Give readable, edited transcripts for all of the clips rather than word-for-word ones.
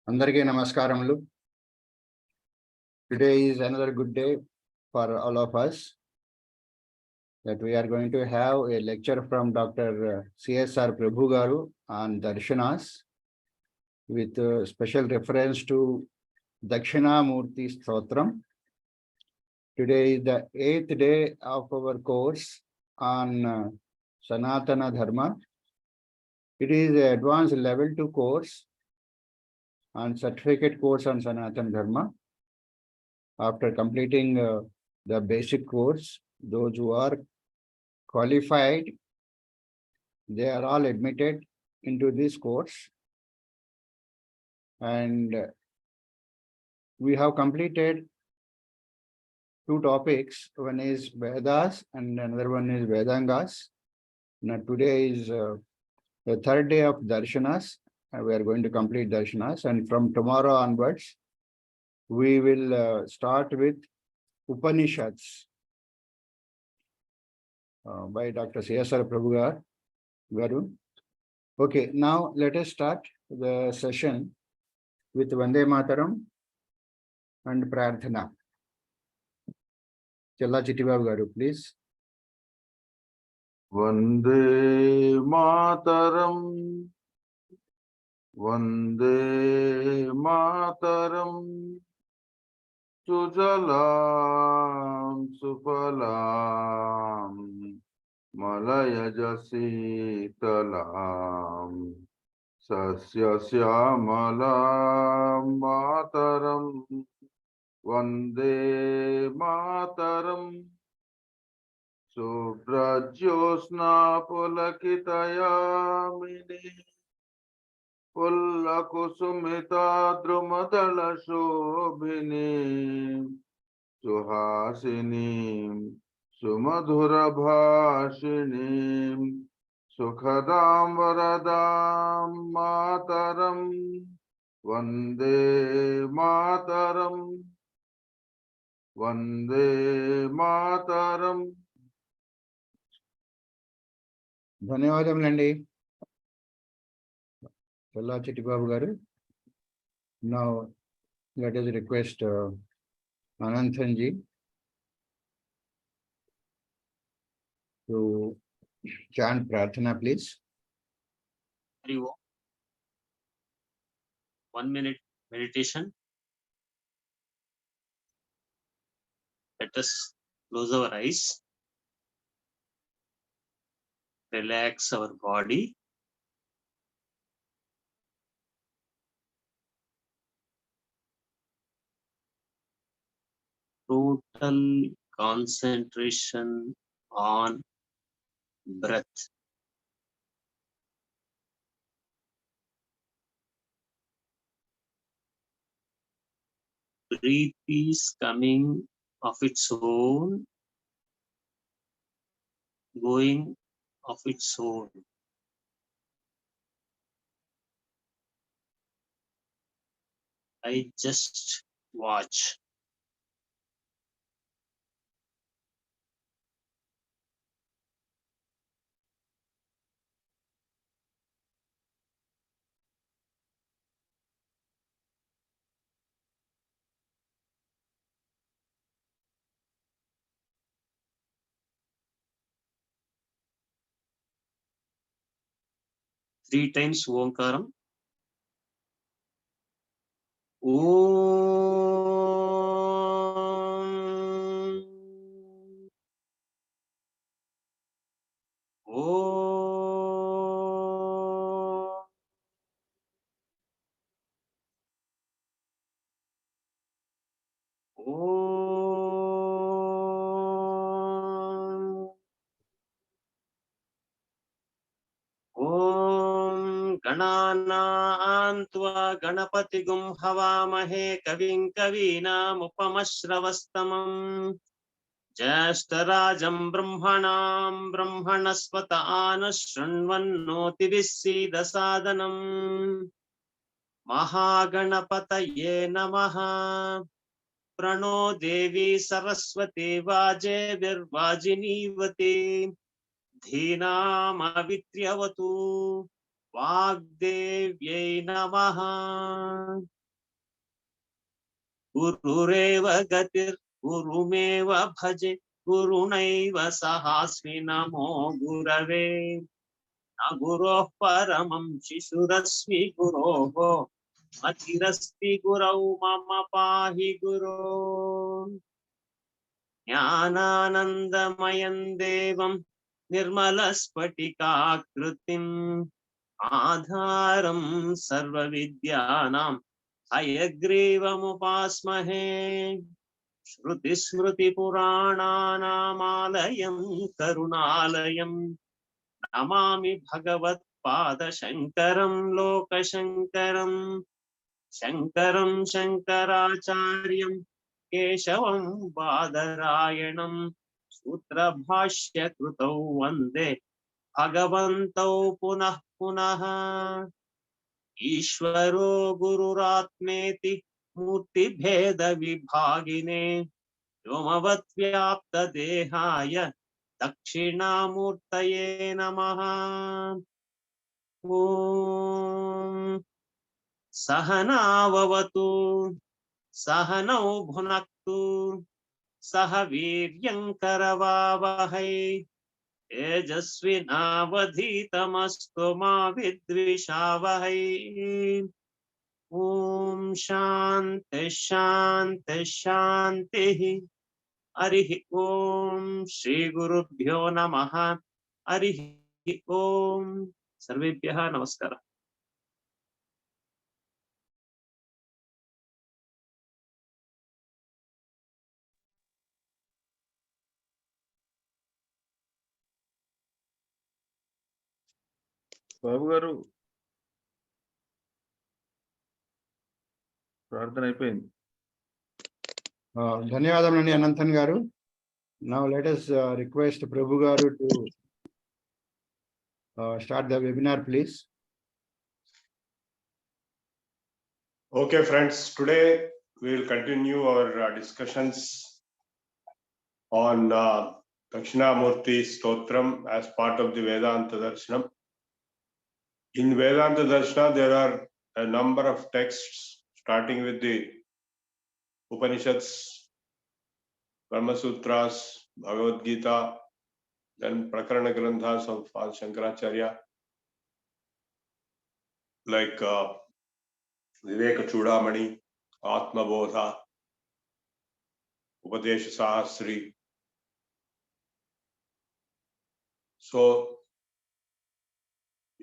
Andariki namaskaramulu. Today is another good day for all of us that we are going to have a lecture from Dr. CSR Prabhu garu on Darshanas with special reference to Dakshinamurti Stotram. Today is the 8th day of our course on Sanatana Dharma. It is an advanced level 2 course on certificate course on Sanatana Dharma. After completing the basic course, those who are qualified, they are all admitted into this course. And we have completed 2 topics. One is Vedas and another one is Vedangas. Now today is the 3rd day of Darshanas. And we are going to complete Darshanas. And from tomorrow onwards, we will start with Upanishads by Dr. CSR Prabhu garu. Okay, now let us start the session with Vande Mataram and Prarthana. Challa Chittibabu garu, please. Vande Mataram, Vande Mataram, Sujalam Sufalam, Malayajasitalam, Sasya Syamalam Mataram, Vande Mataram, Subrajyosna Pulakitayamini, Pullakusumita Drumadala Shobhini, Suhasini, Sumadhura Bhashini, Sukhadam Varadam Mataram, Vande Mataram, Vande Mataram. ధన్యవాదములండి చల్లా చిట్టిబాబు గారు. Now let us request Ananthanji to chant Prarthana, please. 1 minute meditation. Let us close our eyes. Relax our body. Total concentration on breath. Breath is coming of its own, going of its own. I just watch. Three times Omkaram. गणानान्त्वा गणपतिगुं हवामहे कविं कवीनामुपमश्रवस्तमम् ज्येष्ठराजं ब्रह्मणां ब्रह्मणस्पत आनुशृण्वन्नोतिभिः सीदसादनम् महागणपतये नमः। प्रणो देवी सरस्वती वाजेभिर्वाजिनीवती धीनामवित्र्यवतु वाग्देव्यै नमः। गुरुरेव गतिर् गुरुमेव भजे गुरुणैव सहास्मि नमो गुरवे। न गुरोः परमं शिशुरस्मि गुरोः मतिरस्ति गुरौ मम पाहि गुरो। ज्ञानानन्दमयं देवं निर्मलस्फटिकाकृतिम् आधारं सर्वविद्यानां हयग्रीवमुपास्महे। श्रुतिस्मृतिपुराणानामालयं करुणालयं नमामि भगवत्पादशङ्करं लोकशङ्करम्। शङ्करं शङ्कराचार्यं केशवं बादरायणं सूत्रभाष्यकृतौ वन्दे भगवन्तौ पुनः पुनः। ईश्वरो गुरुरात्मेति मूर्तिभेदविभागिने व्योमवद्व्याप्तदेहाय दक्षिणामूर्तये नमः। ॐ सहनाववतु सहनौ भुनक्तु सह वीर्यङ्करवावहै तेजस्विनावधीतमस्तु मा विद्विषावहै। ॐ शान्ति शान्ति शान्तिः। हरिः ॐ श्रीगुरुभ्यो नमः। हरिः ॐ सर्वेभ्यः नमस्कारः। బాబు గారు ప్రార్థన అయిపోయింది. ధన్యవాదములండి అనంతన్ గారు. Now let us request Prabhu garu to start the webinar, please. Okay, friends, today we will continue our discussions on Dakshinamurti Stotram as part of the Vedanta Darshanam. In Vedanta Darshana, there are a number of texts starting with the Upanishads, Brahma Sutras, Bhagavad Gita, then Prakarana Granthas of Shankaracharya, like Viveka Chudamani, Atma Bodha, Upadesha Sahasri. So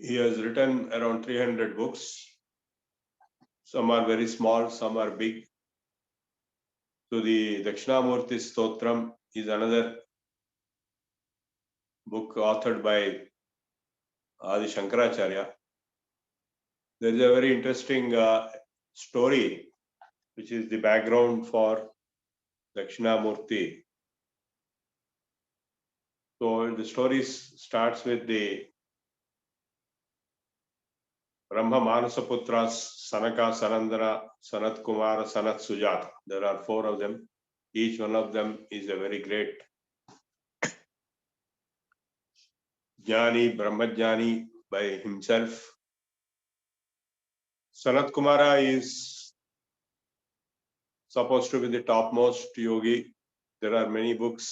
he has written around 300 books. Some are very small, some are big. So the Dakshinamurti Stotram is another book authored by Adi Shankaracharya. There is a very interesting story, which is the background for Dakshinamurti. So the story starts with the Brahma Manasaputras, Sanaka, Sanandana, Sanat Kumara, Sanat Sujata. There are 4 of them. Each one of them is a very great Jnani, Brahmajnani by himself. Sanat Kumara is supposed to be the topmost yogi. There are many books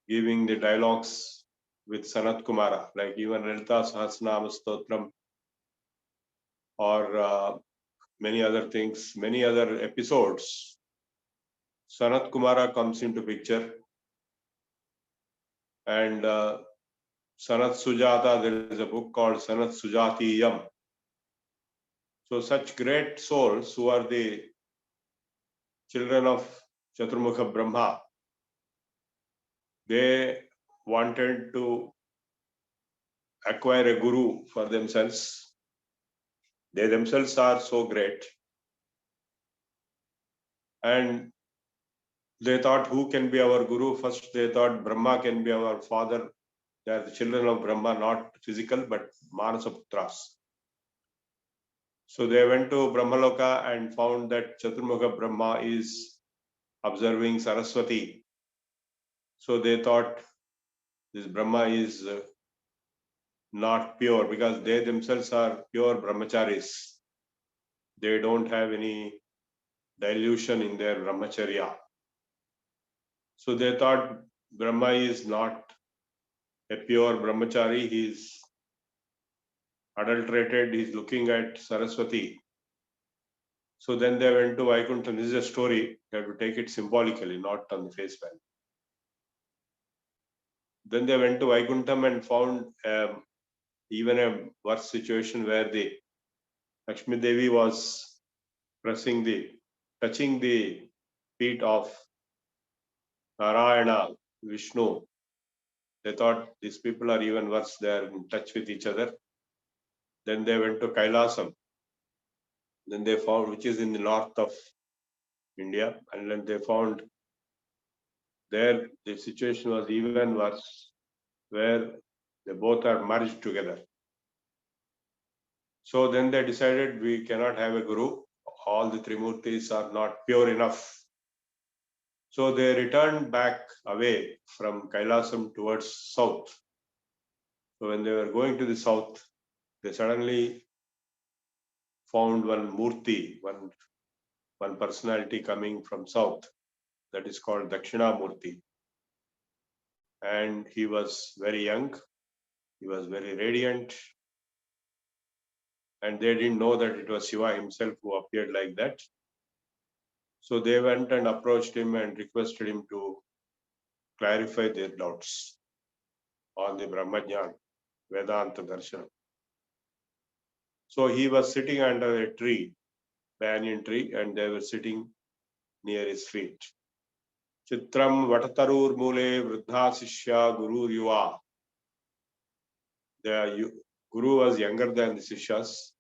giving the dialogues with Sanat Kumara, like even Lalita Sahasranama Stotram, or many other things, many other episodes. Sanat Kumara comes into picture, and Sanat Sujata, there is a book called Sanat Sujatiyam. So such great souls who are the children of Chaturmukha Brahma, they wanted to acquire a guru for themselves. They themselves are so great, and they thought, who can be our guru? First they thought Brahma can be our father. They are the children of Brahma, not physical but Manasaputras. So they went to Brahmaloka and found that Chaturmukha Brahma is observing Saraswati. So they thought this Brahma is not pure, because they themselves are pure brahmacharis. They don't have any dilution in their brahmacharya. So they thought Brahma is not a pure brahmachari, he is adulterated, he is looking at Saraswati. So then they went to Vaikuntha. This is a story, you have to take it symbolically, not on the face value. Then they went to Vaikuntham and found even a worse situation where the Lakshmi Devi was touching the feet of Narayana, Vishnu. They thought these people are even worse, they are in touch with each other. Then they went to Kailasam. Then they found, which is in the north of India, and then they found there the situation was even worse, where they both are merged together. So then they decided we cannot have a guru. All the Trimurtis are not pure enough. So they returned back away from Kailasam towards south. So when they were going to the south, they suddenly found one Murti, one personality coming from south. That is called Dakshina Murti. And he was very young. He was very radiant. And they didn't know that it was Shiva himself who appeared like that. So they went and approached him and requested him to clarify their doubts on the Brahmajnana, Vedanta Darshana. So he was sitting under a tree, banyan tree, and they were sitting near his feet. Chitram Vatatarur Mule Vruddha Sishya Guru Yuva. The Guru was younger than the Sishyas.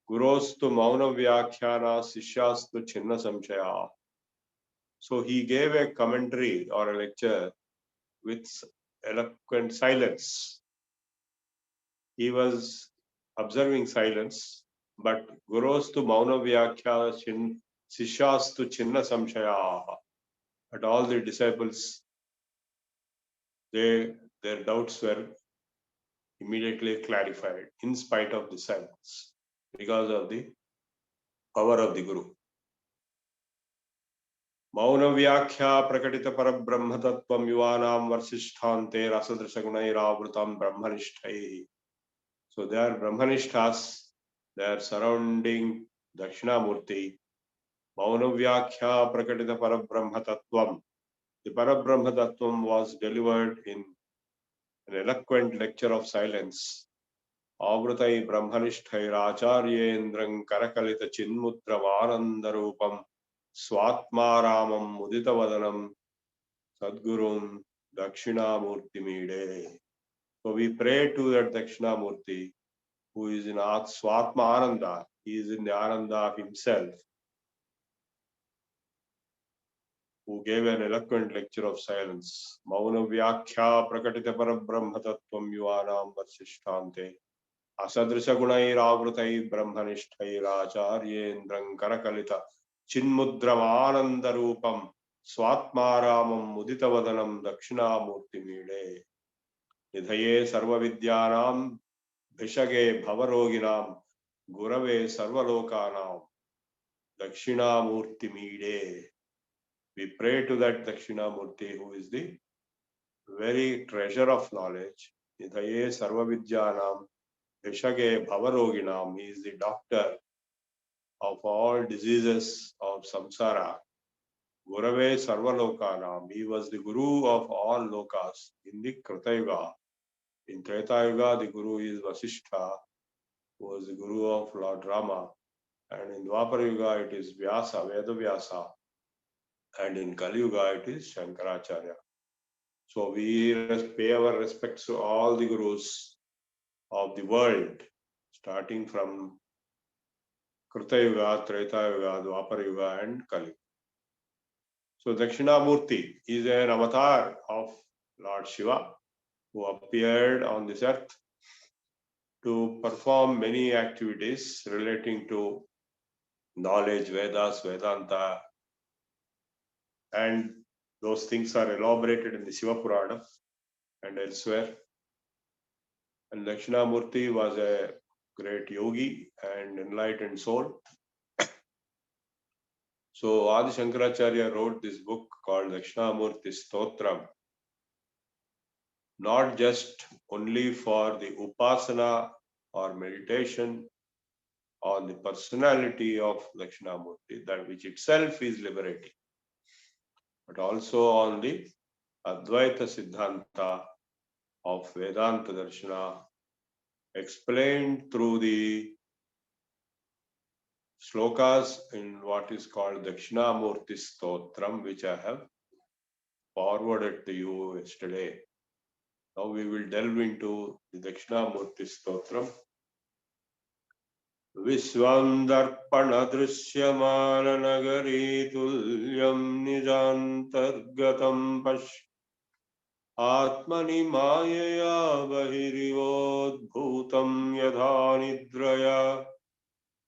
Gurostu Mauna Vyakhyana Sishyastu Chinna Samshaya. So he gave a commentary or a lecture with eloquent silence. He was observing silence, but Gurostu Mauna Vyakhyana Sishyastu Chinna Samshaya. But all the disciples, their doubts were immediately clarified in spite of the silence, because of the power of the Guru. Mauna Vyakya Prakatita Parabrahma Tattvam Yuvanam Varsisthante Rasadrishagunairavrtam Brahmanishthai. So they are Brahmanishthas, they are surrounding Dakshinamurti. Mauna Vyakya Prakatita Parabrahma Tattvam. The Parabrahma Tattvam was delivered in an eloquent lecture of silence. Avrutai Brahmanishthairácharyendrang Karakalita Chinmudravanandarupam Swatmaramam Muditavadanam Sadgurum Dakshinamurtimide. So we pray to that Dakshinamurti who is in Swatma Ananda. He is in the Ananda of himself, who gave an eloquent lecture of silence. Mauna Vyakya Prakatita Parabrahma Tattvam Yuvanam Varsishtante Asadrishagunairavrtai Brahmanishthairácharyendrang Karakalita Chinmudramanandarupam Swatmaramam Muditavadanam Dakshinamurtimide. Nidhaye Sarvavidyanam Bhishage Bhavaroginam Gurave Sarvalokanam Dakshinamurtimide. We pray to that Dakshinamurti who is the very treasure of knowledge. Nidhaye Sarvavidyanam Vishage Bhavaroginam. He is the doctor of all diseases of samsara. Gurave Sarvalokanam. He was the Guru of all lokas in the Krita Yuga. In Treta Yuga, the Guru is Vasishtha, who was the Guru of Lord Rama. And in Dwapara Yuga, it is Vyasa, Veda Vyasa. And in Kali Yuga, it is Shankaracharya. So we pay our respects to all the Gurus of the world, starting from Krita Yuga, Treta Yuga, Dwapara Yuga, and Kali. So Dakshinamurti is an avatar of Lord Shiva who appeared on this earth to perform many activities relating to knowledge, Vedas, Vedanta, and those things are elaborated in the Shiva Purana and elsewhere. And Dakshinamurti was a great yogi and enlightened soul. So Adi Shankaracharya wrote this book called Dakshinamurti Stotram, not just only for the upasana or meditation on the personality of Dakshinamurti, that which itself is liberating, but also on the Advaita Siddhanta of Vedanta Darshana, explained through the shlokas in what is called Dakshinamurti Stotram, which I have forwarded to you yesterday. Now we will delve into the Dakshinamurti Stotram. Vishvam darpana drishyamana nagari tulyam nijantargatam pash atmani mayaya bahirivodbhutam yadha nidraya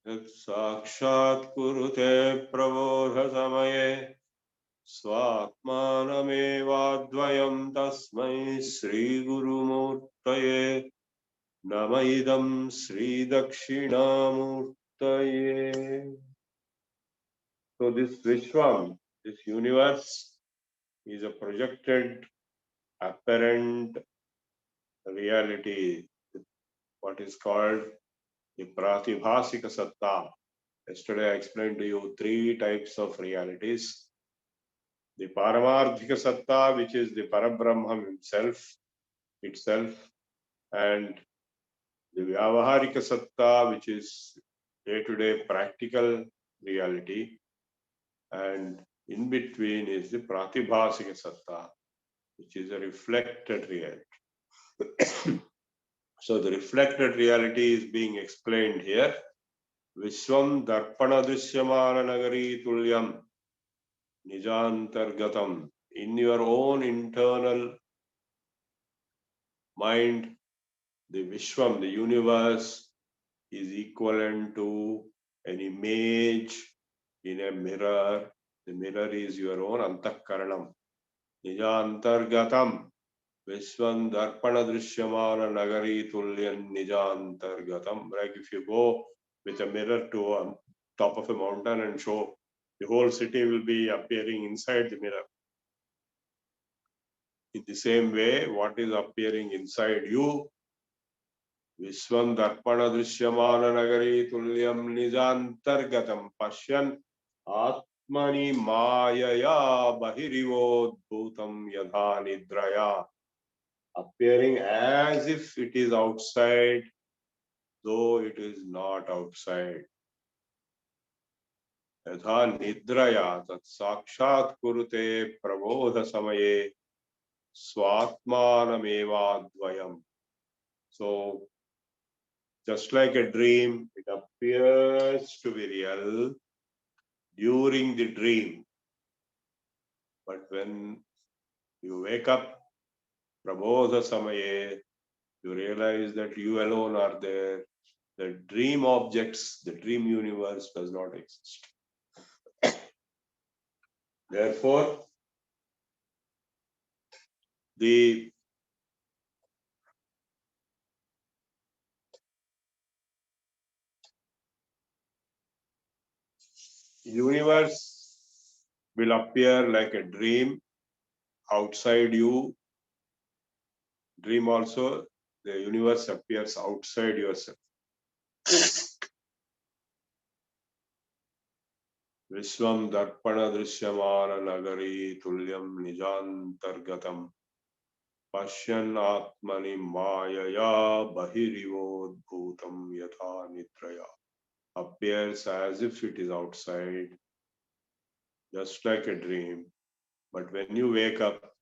yat sakshat kurute prabodha samaye स्वात्मानमेवाद्वयं तस्मै श्रीगुरुमूर्तये नमः इदं श्रीदक्षिणामूर्तये. So this Vishwam, this universe, is a projected, apparent reality, what is called the Pratibhasika Satta. Yesterday I explained to you 3 types of realities. The Paramarthika Satta, which is the Parabrahman itself, and the Vyavaharika Satta, which is day-to-day practical reality, and in between is the Pratibhasika Satta, which is a reflected reality. So the reflected reality is being explained here. Vishwam Darpana Drishyamana Nagari Tulyam Nijantargatam. In your own internal mind, the Vishwam, the universe, is equivalent to an image in a mirror. The mirror is your own antakaranam. Nijantargatam. Vishwam darpana drishyamana nagari tulyan nijantargatam. Like if you go with a mirror to a top of a mountain and show, the whole city will be appearing inside the mirror. In the same way, what is appearing inside you, Vishwam darpana drishyamana nagari tulyam nijantargatam pashyan atmani mayaya bahirivodbhutam yadha nidraya. Appearing as if it is outside, though it is not outside. Yadha nidraya tat sakshat kurute prabodha samaye swatmanamevadvayam. So, just like a dream, it appears to be real during the dream. But when you wake up, prabodha samaye, you realize that you alone are there. The dream objects, the dream universe does not exist. Therefore, the universe will appear like a dream outside you. Dream also, the universe appears outside yourself. Vishwam darpana drishyamana nagari tulyam nijantargatam pashyan atmani mayaya bahirivodbhutam yatha nidraya. Appears as if it is outside, just like a dream. But when you wake up,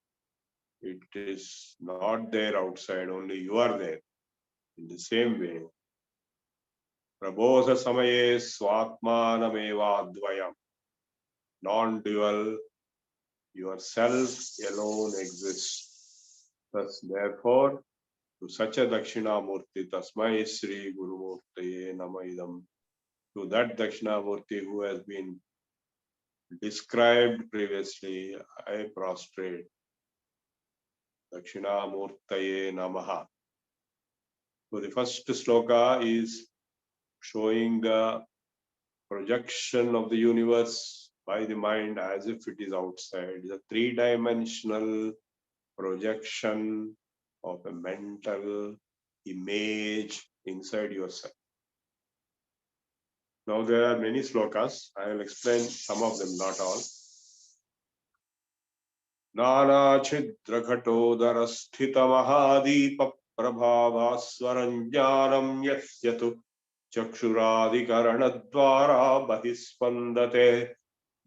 it is not there outside, only you are there. In the same way, Prabodha Samaye Swatmanameva Advayam. Non-dual, yourself alone exists. Thus, therefore, to such a Dakshinamurti, Tasmai Sri Guru Murtaye Namaidam. To that Dakshinamurti who has been described previously, I prostrate. Dakshinamurtaye Namaha. So the first sloka is showing the projection of the universe by the mind as if it is outside. The three-dimensional projection of a mental image inside yourself. Now there are many slokas. I will explain some of them, not all. Nana chidra ghatodara sthita mahadeepa prabhavaswaranjanam yasyatu चक्षुरादिकरणद्वारा बहिस्पन्दते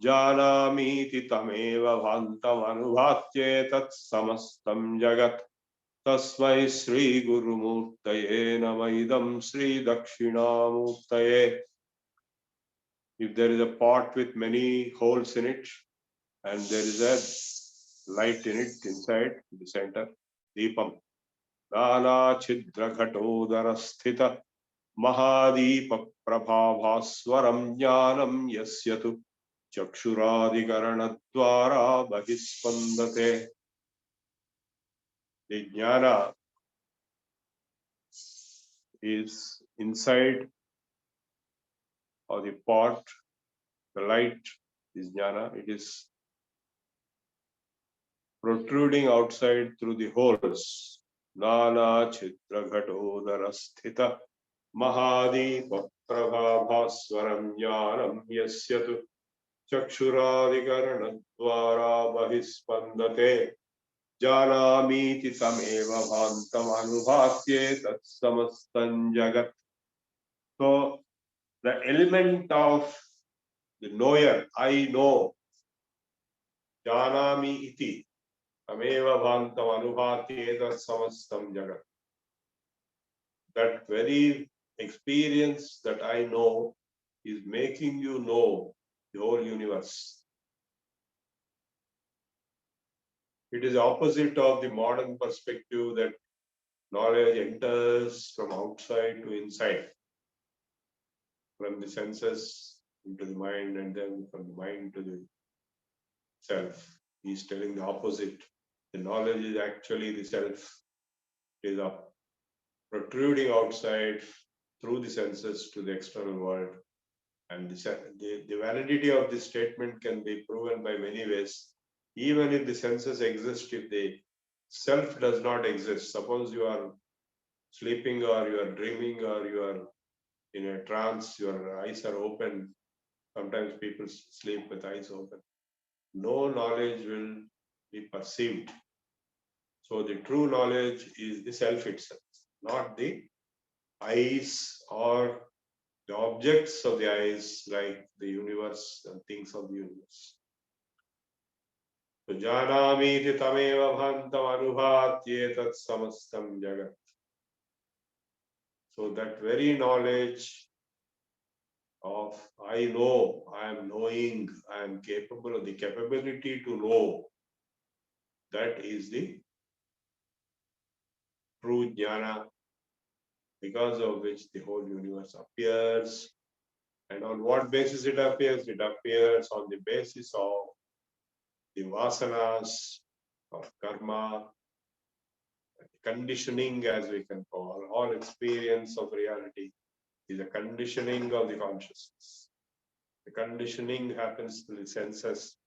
जानामीति तमेव भान्तमनुभात्येतत् समस्तं जगत् तस्मै श्रीगुरुमूर्तये नमः इदं श्रीदक्षिणामूर्तये. If there is a pot with many holes in it and there is a light in it inside the center, deepam nana chidra ghatodara sthita महादीप प्रभाभास्वरं ज्ञानं यस्य तु चक्षुरादिकरणद्वारा बहिस्पन्दते. The jnana is inside of the pot. The light is jnana. It is protruding outside through the holes. Nana chitra ghatodara sthita महादीप प्रभाभास्वरं ज्ञानं यस्य तु चक्षुरादिकरणद्वारा बहिस्पन्दते जानामीति तमेव भान्तमनुभात्ये तत्समस्तं जगत्. So the element of the knower, I know, janami iti tameva bhantamअनुभात्ये तत्समस्तं जगत्. That very experience that I know is making you know the whole universe. It is opposite of the modern perspective that knowledge enters from outside to inside, from the senses into the mind and then from the mind to the self. He is telling the opposite. The knowledge is actually the self. It is protruding outside through the senses to the external world. And the validity of this statement can be proven by many ways. Even if the senses exist, if the self does not exist, suppose you are sleeping or you are dreaming or you are in a trance, your eyes are open. Sometimes people sleep with eyes open. No knowledge will be perceived. So the true knowledge is the self itself, not the eyes or the objects of the eyes, like the universe and things of the universe. So janamiti tameva bhantam anubhatyetat samastam jagat. So that very knowledge of I know, I am knowing, I am capable of the capability to know, that is the true jnana, because of which the whole universe appears. And on what basis it appears? It appears on the basis of the vasanas, of karma, conditioning, as we can call. All experience of reality is a conditioning of the consciousness. The conditioning happens through the senses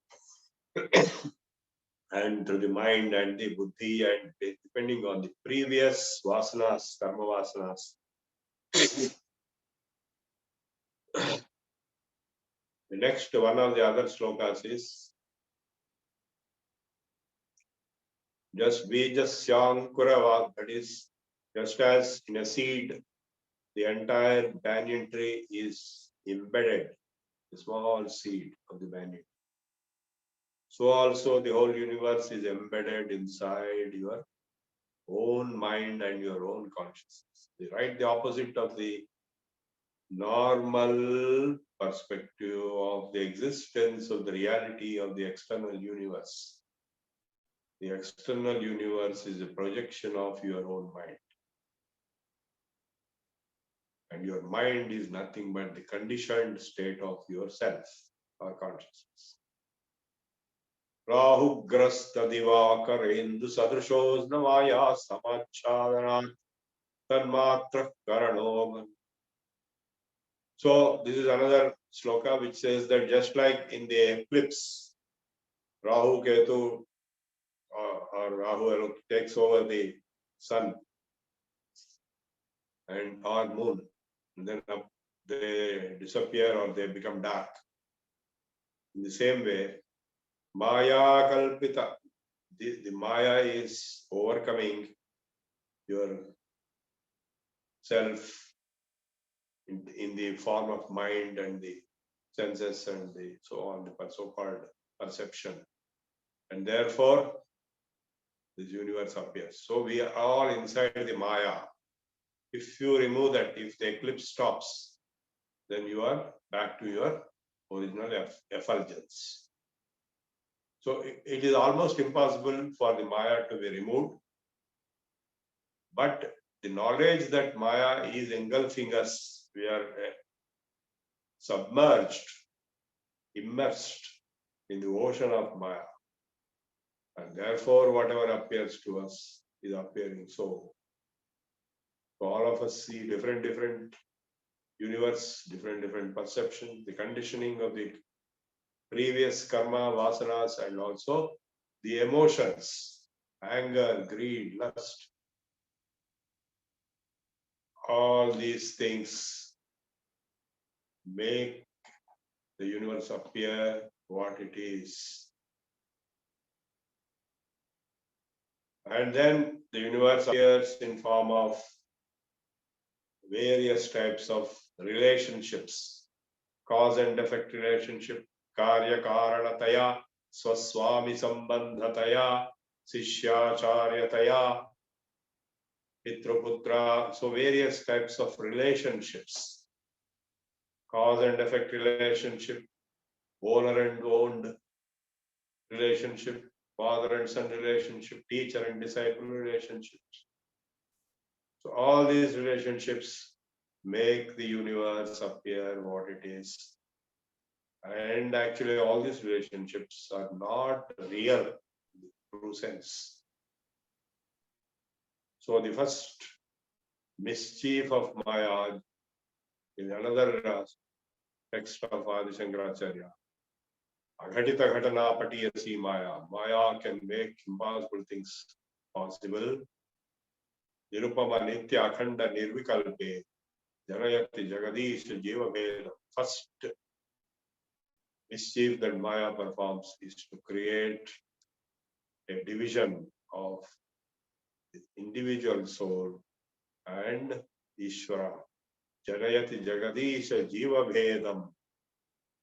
and through the mind and the buddhi, and depending on the previous vasanas, karma vasanas. The next one of the other slokas is just bijasyankurava, that is, just as in a seed, the entire banyan tree is embedded, the small seed of the banyan. So also the whole universe is embedded inside your own mind and your own consciousness. Right, the opposite of the normal perspective of the existence of the reality of the external universe. The external universe is a projection of your own mind. And your mind is nothing but the conditioned state of yourself or consciousness. Rahugrasta Divakarendu Sadrishosnavaya Samachadana tanmatra karano. So this is another sloka which says that just like in the eclipse, Rahu Ketu or Rahu takes over the sun and or moon, and then they disappear or they become dark. In the same way, Maya Kalpita, the Maya is overcoming your self in the form of mind and the senses and the so on, the so-called perception. And therefore, this universe appears. So we are all inside the Maya. If you remove that, if the eclipse stops, then you are back to your original effulgence. So it is almost impossible for the Maya to be removed. But the knowledge that Maya is engulfing us, we are submerged, immersed in the ocean of Maya. And therefore, whatever appears to us is appearing so. All of us see different universe, different perception, the conditioning of the previous karma, vasanas, and also the emotions, anger, greed, lust. All these things make the universe appear what it is. And then the universe appears in form of various types of relationships, cause and effect relationship, karya karanataya, swaswami sambandhataya, sishyacharyataya, pitraputra. So various types of relationships, cause and effect relationship, owner and owned relationship, father and son relationship, teacher and disciple relationships. So all these relationships make the universe appear what it is. And actually all these relationships are not real in the true sense. So the first mischief of Maya in another text of Adi Shankaracharya. Aghatita ghatana patiyasi Maya. Maya can make impossible things possible. Nirupama nitya akhanda nirvikalpe. Janayati jagadish jiva bheda. First mischief that Maya performs is to create a division of the individual soul and Ishvara. Janayati jagadisha jiva bhedam.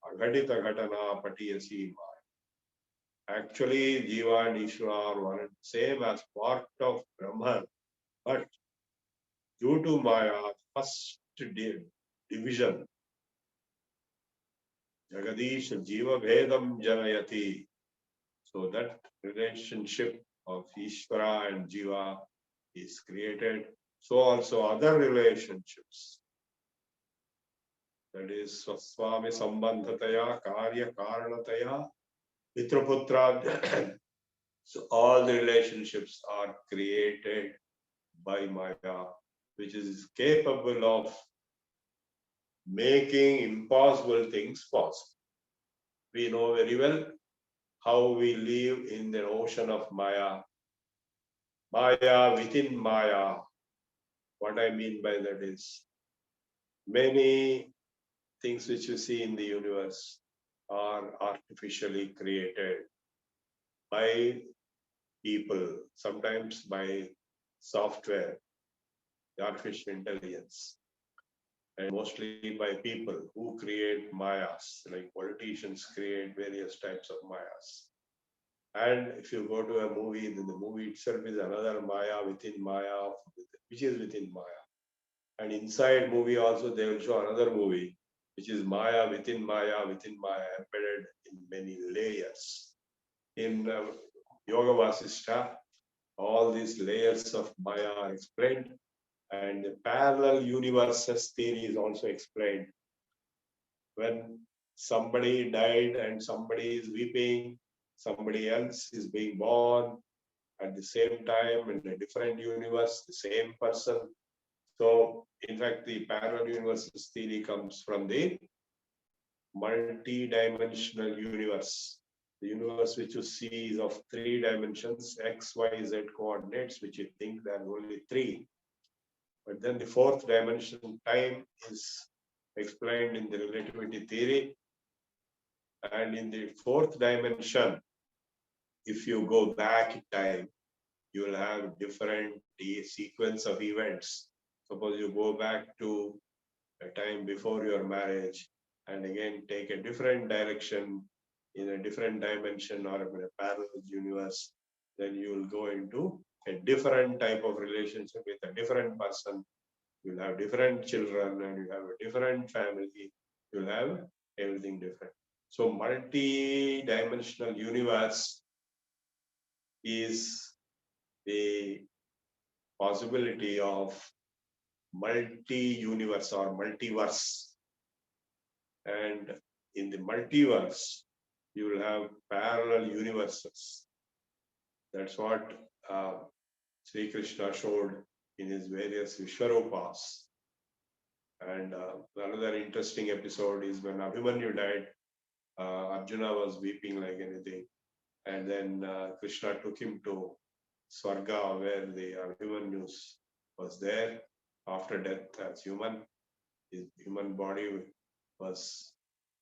Aghatita ghatana patiyasi Maya. Actually, Jiva and Ishvara are one and same as part of Brahman. But due to Maya, first division, Jagadish Jiva Bhedam Janayati. So that relationship of Ishvara and Jiva is created. So also other relationships. That is Swaswami Sambandhataya, Karya Karanataya, Pitraputra. So all the relationships are created by Maya, which is capable of making impossible things possible. We know very well how we live in the ocean of Maya. Maya within Maya. What I mean by that is many things which you see in the universe are artificially created by people, sometimes by software, artificial intelligence, and mostly by people who create mayas, like politicians create various types of mayas. And if you go to a movie, then the movie itself is another maya within maya, which is within maya. And inside movie also they will show another movie, which is maya, within embedded in many layers. In Yoga Vasishtha, all these layers of maya are explained, and the parallel universes theory is also explained. When somebody died and somebody is weeping, somebody else is being born at the same time in a different universe, the same person So, in fact, the parallel universes theory comes from the multi-dimensional universe. The universe which you see is of 3 dimensions, X, Y, Z coordinates, which you think there are only 3. But then the 4th dimension, time, is explained in the relativity theory. And in the 4th dimension, if you go back in time, you will have different sequence of events. Suppose you go back to a time before your marriage and again take a different direction in a different dimension or in a parallel universe, then you will go into a different type of relationship with a different person. You'll have different children and you have a different family. You'll have everything different. So multi-dimensional universe is the possibility of multi-universe or multiverse. And in the multiverse, you will have parallel universes. That's what Sri Krishna showed in his various Vishwarupas. And another interesting episode is when Abhimanyu died, Arjuna was weeping like anything. And then Krishna took him to Swarga, where the Abhimanyu was there after death as human. His human body was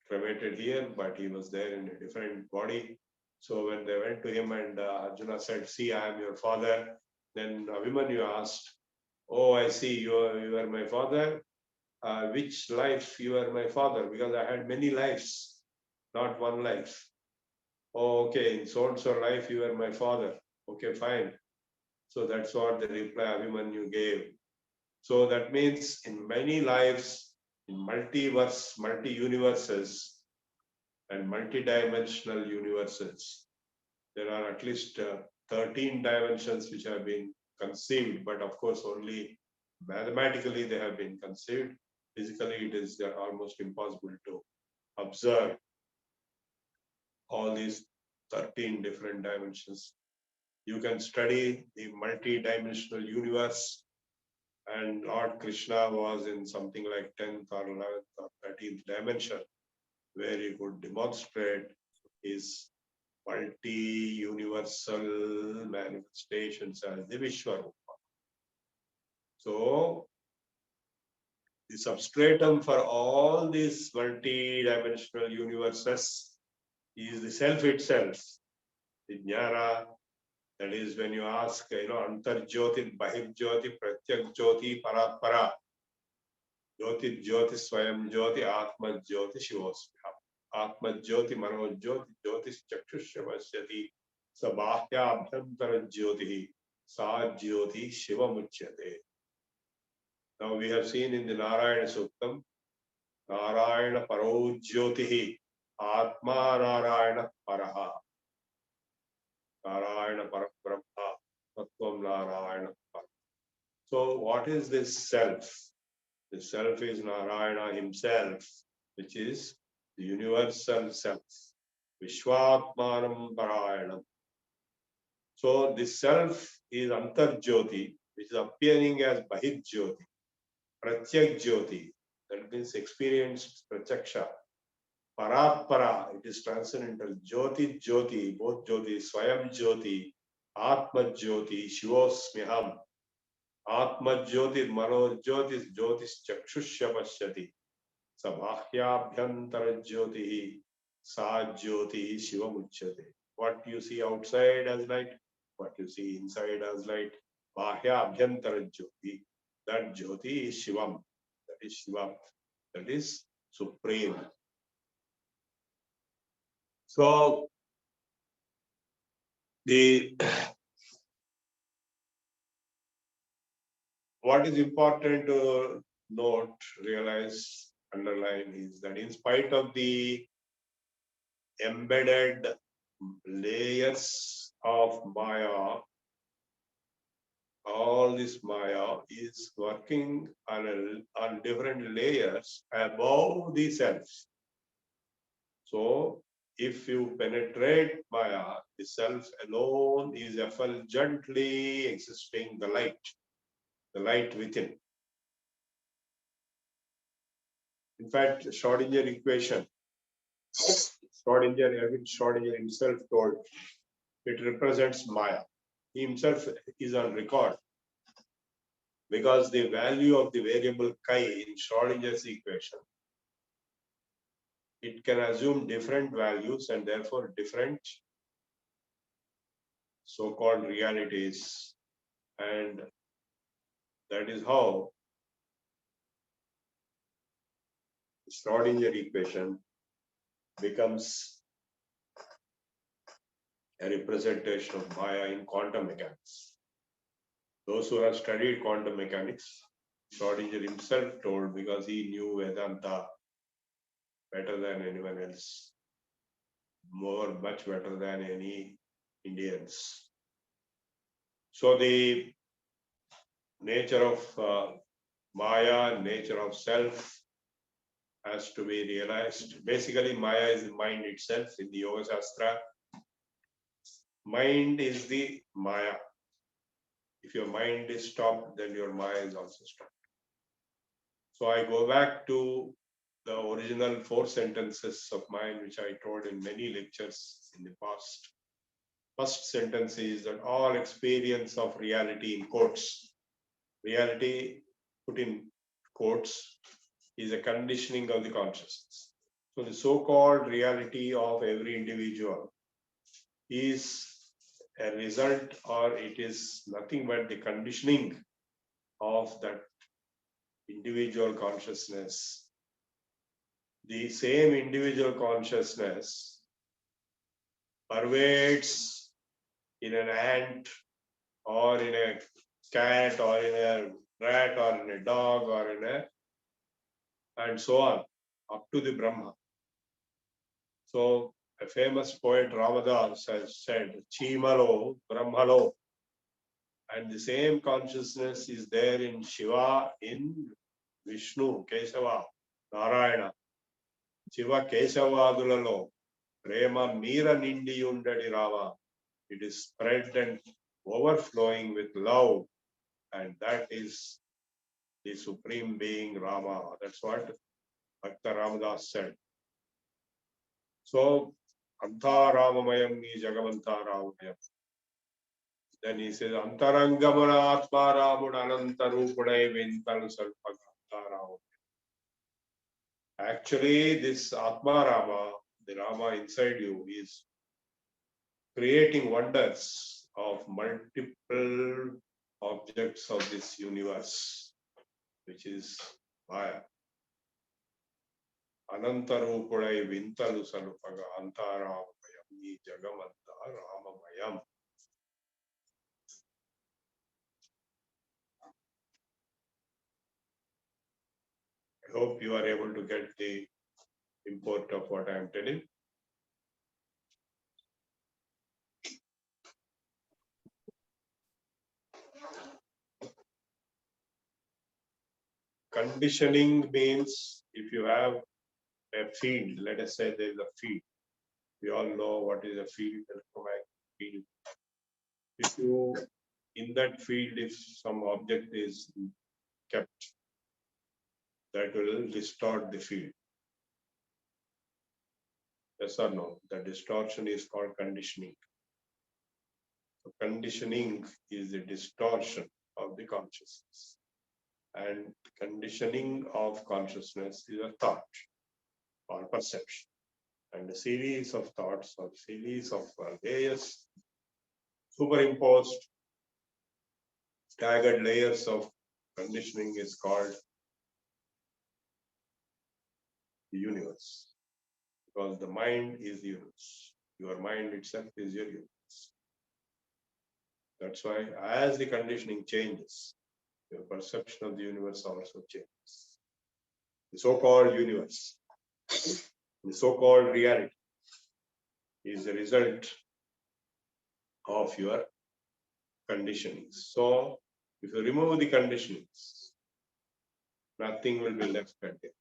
cremated here, but he was there in a different body. So when they went to him and Arjuna said, "See, I am your father," then Abhimanyu asked, "Oh, I see, you are my father. Which life you are my father? Because I had many lives, not one life." "Oh, okay, in so and so life you are my father." "Okay, fine." So that's what the reply Abhimanyu gave. So that means in many lives, in multiverse, multi-universes, and multi-dimensional universes, there are at least 13 dimensions which have been conceived, but of course only mathematically they have been conceived. Physically, it is almost impossible to observe all these 13 different dimensions. You can study the multi-dimensional universe, and Lord Krishna was in something like 10th or 11th or 13th dimension, where he could demonstrate his multi-universal manifestations as the Vishwarupa. So, the substratum for all these multi-dimensional universes is the self itself, the jnana. That is when you ask, Antar Jyoti, Bahir Jyoti, Pratyak Jyoti, Paratpara, Jyoti Jyoti, Swayam Jyoti, Atma Jyoti, Shivosmya. Atma Jyoti, Mano Jyoti, Jyoti Chakshushyamasyati, Sabahya Abhyantara Jyoti, Sa Jyoti, Shiva Muchyate. Now we have seen in the Narayana Suktam, Narayana Paro Jyotihi, Atma Narayana Paraha, Narayana Parabrahma, Tattvam Narayana Paraha. So what is this self? The self is Narayana himself, which is the universal self. Vishwatmanam Parayanam. So this self is Antar Jyoti, which is appearing as Bahit Jyoti, Pratyak Jyoti, that means experienced Pratyaksha. Paratpara, it is transcendental. Jyoti Jyoti, both Jyoti, Swayam Jyoti, Atma Jyoti, Shivosmyaham. Atma Jyoti, Mano Jyoti, Jyotis Chakshushya Pashyati. Sabhahyabhyantara Jyoti, Sa Jyoti, Shiva Muchyate. What you see outside as light, what you see inside as light. Bahyabhyantara Jyoti. That Jyoti is Shivam. That is Shiva. That is supreme. So, what is important to note, realize, underline is that in spite of the embedded layers of Maya, all this Maya is working on different layers above the self. So, if you penetrate Maya, the self alone is effulgently existing the light within. In fact, Schrodinger equation, Schrodinger himself told it represents Maya. He himself is on record because the value of the variable chi in Schrodinger's equation, it can assume different values and therefore different so-called realities. And that is how the Schrodinger equation becomes a representation of Maya in quantum mechanics. Those who have studied quantum mechanics, Schrodinger himself told, because he knew Vedanta better than anyone else, much better than any Indians. So the nature of Maya, nature of self has to be realized. Basically, Maya is the mind itself. In the Yoga Shastra, mind is the Maya. If your mind is stopped, then your Maya is also stopped. So I go back to the original 4 sentences of mine, which I told in many lectures in the past. First sentence is that all experience of reality in quotes, reality put in quotes, is a conditioning of the consciousness. So the so-called reality of every individual is a result, or it is nothing but the conditioning of that individual consciousness. The same individual consciousness pervades in an ant or in a cat or in a rat or in a dog or in a, and so on, up to the Brahma. So a famous poet Ramadas has said, Chimalo, Brahmalo, and the same consciousness is there in Shiva, in Vishnu, Kesava, Narayana. Shiva Kesavadulalo, Prema Mira Nindi Undadi Rama. It is spread and overflowing with love, and that is the Supreme Being Rama. That's what Bhakta Ramadas said. So, Anta Ramamayam ni Jagamanta Ramamayam. Then he says, Antarangamana Atma Ramud Anantarupade Vintal Salpaganta Rama. Actually, this Atma Rama, the Rama inside you, is creating wonders of multiple objects of this universe, which is Maya. Anantarupade Vintalu Salupaga Antaramayam ni Jagamanta Ramamayam. I hope you are able to get the import of what I am telling. Conditioning means if you have a field, let us say there is a field. We all know what is a field, electromagnetic field. If you, in that field, if some object is kept, that will distort the field. Yes or no? The distortion is called conditioning. So conditioning is the distortion of the consciousness. And conditioning of consciousness is a thought or perception. And a series of thoughts or series of layers, superimposed, staggered layers of conditioning is called the universe. Because the mind is the universe. Your mind itself is your universe. That's why as the conditioning changes, your perception of the universe also changes. The so-called universe, the so-called reality is the result of your conditionings. So if you remove the conditionings, nothing will be left contained.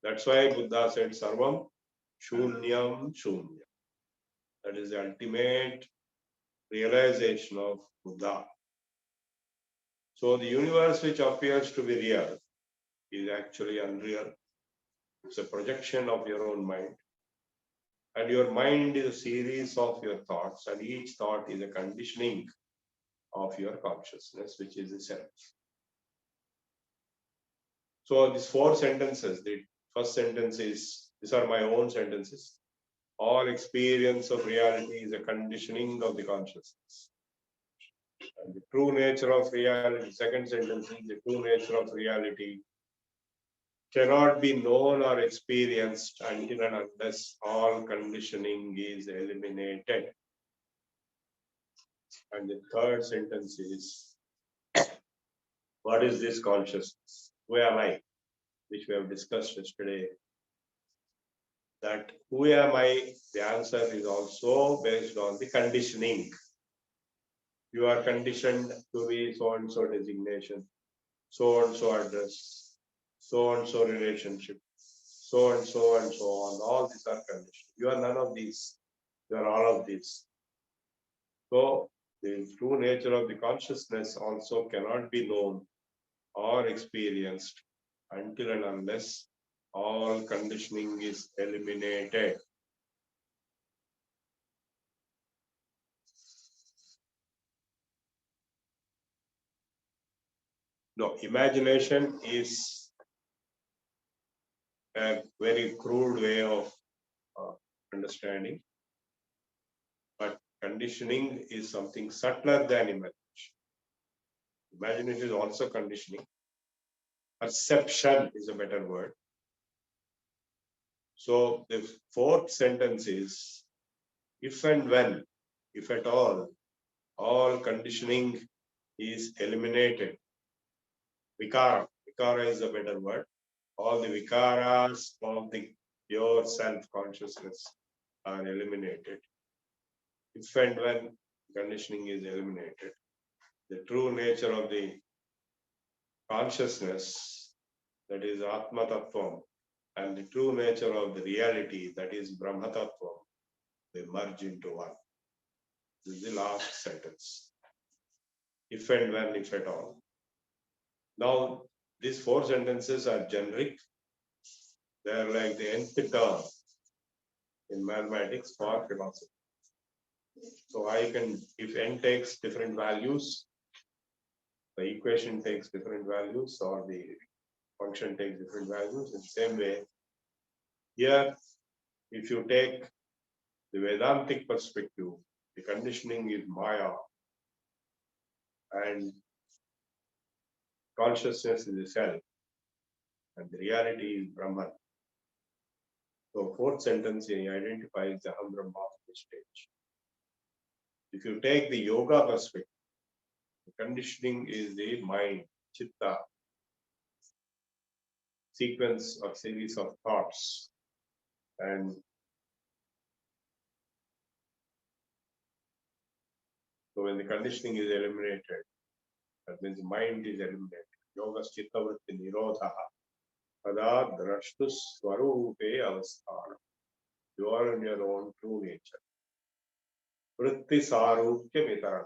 That's why Buddha said, Sarvam Shunyam Shunyam. That is the ultimate realization of Buddha. So the universe which appears to be real is actually unreal. It's a projection of your own mind. And your mind is a series of your thoughts, and each thought is a conditioning of your consciousness, which is the self. So these 4 sentences, the first sentence is, these are my own sentences. All experience of reality is a conditioning of the consciousness. And the true nature of reality, second sentence is the true nature of reality cannot be known or experienced until and unless all conditioning is eliminated. And the third sentence is, what is this consciousness? Who am I? Which we have discussed yesterday. That who am I? The answer is also based on the conditioning. You are conditioned to be so and so designation, so and so address, so and so relationship, so and so and so on. All these are conditioned. You are none of these. You are all of these. So the true nature of the consciousness also cannot be known or experienced until and unless all conditioning is eliminated. No, imagination is a very crude way of understanding, but conditioning is something subtler than imagination. Imagination is also conditioning. Perception is a better word. So the fourth sentence is, if and when, if at all conditioning is eliminated. Vikara. Vikara is a better word. All the vikaras of the pure self-consciousness are eliminated. If and when conditioning is eliminated, the true nature of the consciousness, that is Atma Tattvam, and the true nature of the reality, that is Brahma Tattvam, they merge into one. This is the last sentence. If and when, if at all. Now, these 4 sentences are generic. They are like the nth term in mathematics for philosophy. So I can, if n takes different values, the equation takes different values, or the function takes different values. In the same way, here, if you take the Vedantic perspective, the conditioning is Maya, and consciousness is the self, and the reality is Brahman. So, 4th sentence identifies the Aham Brahma stage. If you take the yoga perspective, the conditioning is the mind, chitta, sequence or series of thoughts. And so when the conditioning is eliminated, that means mind is eliminated. Yoga chitta vritti nirodha pada drashtu swarupe avasthana. You are in your own true nature. Vritti sarupya vitara.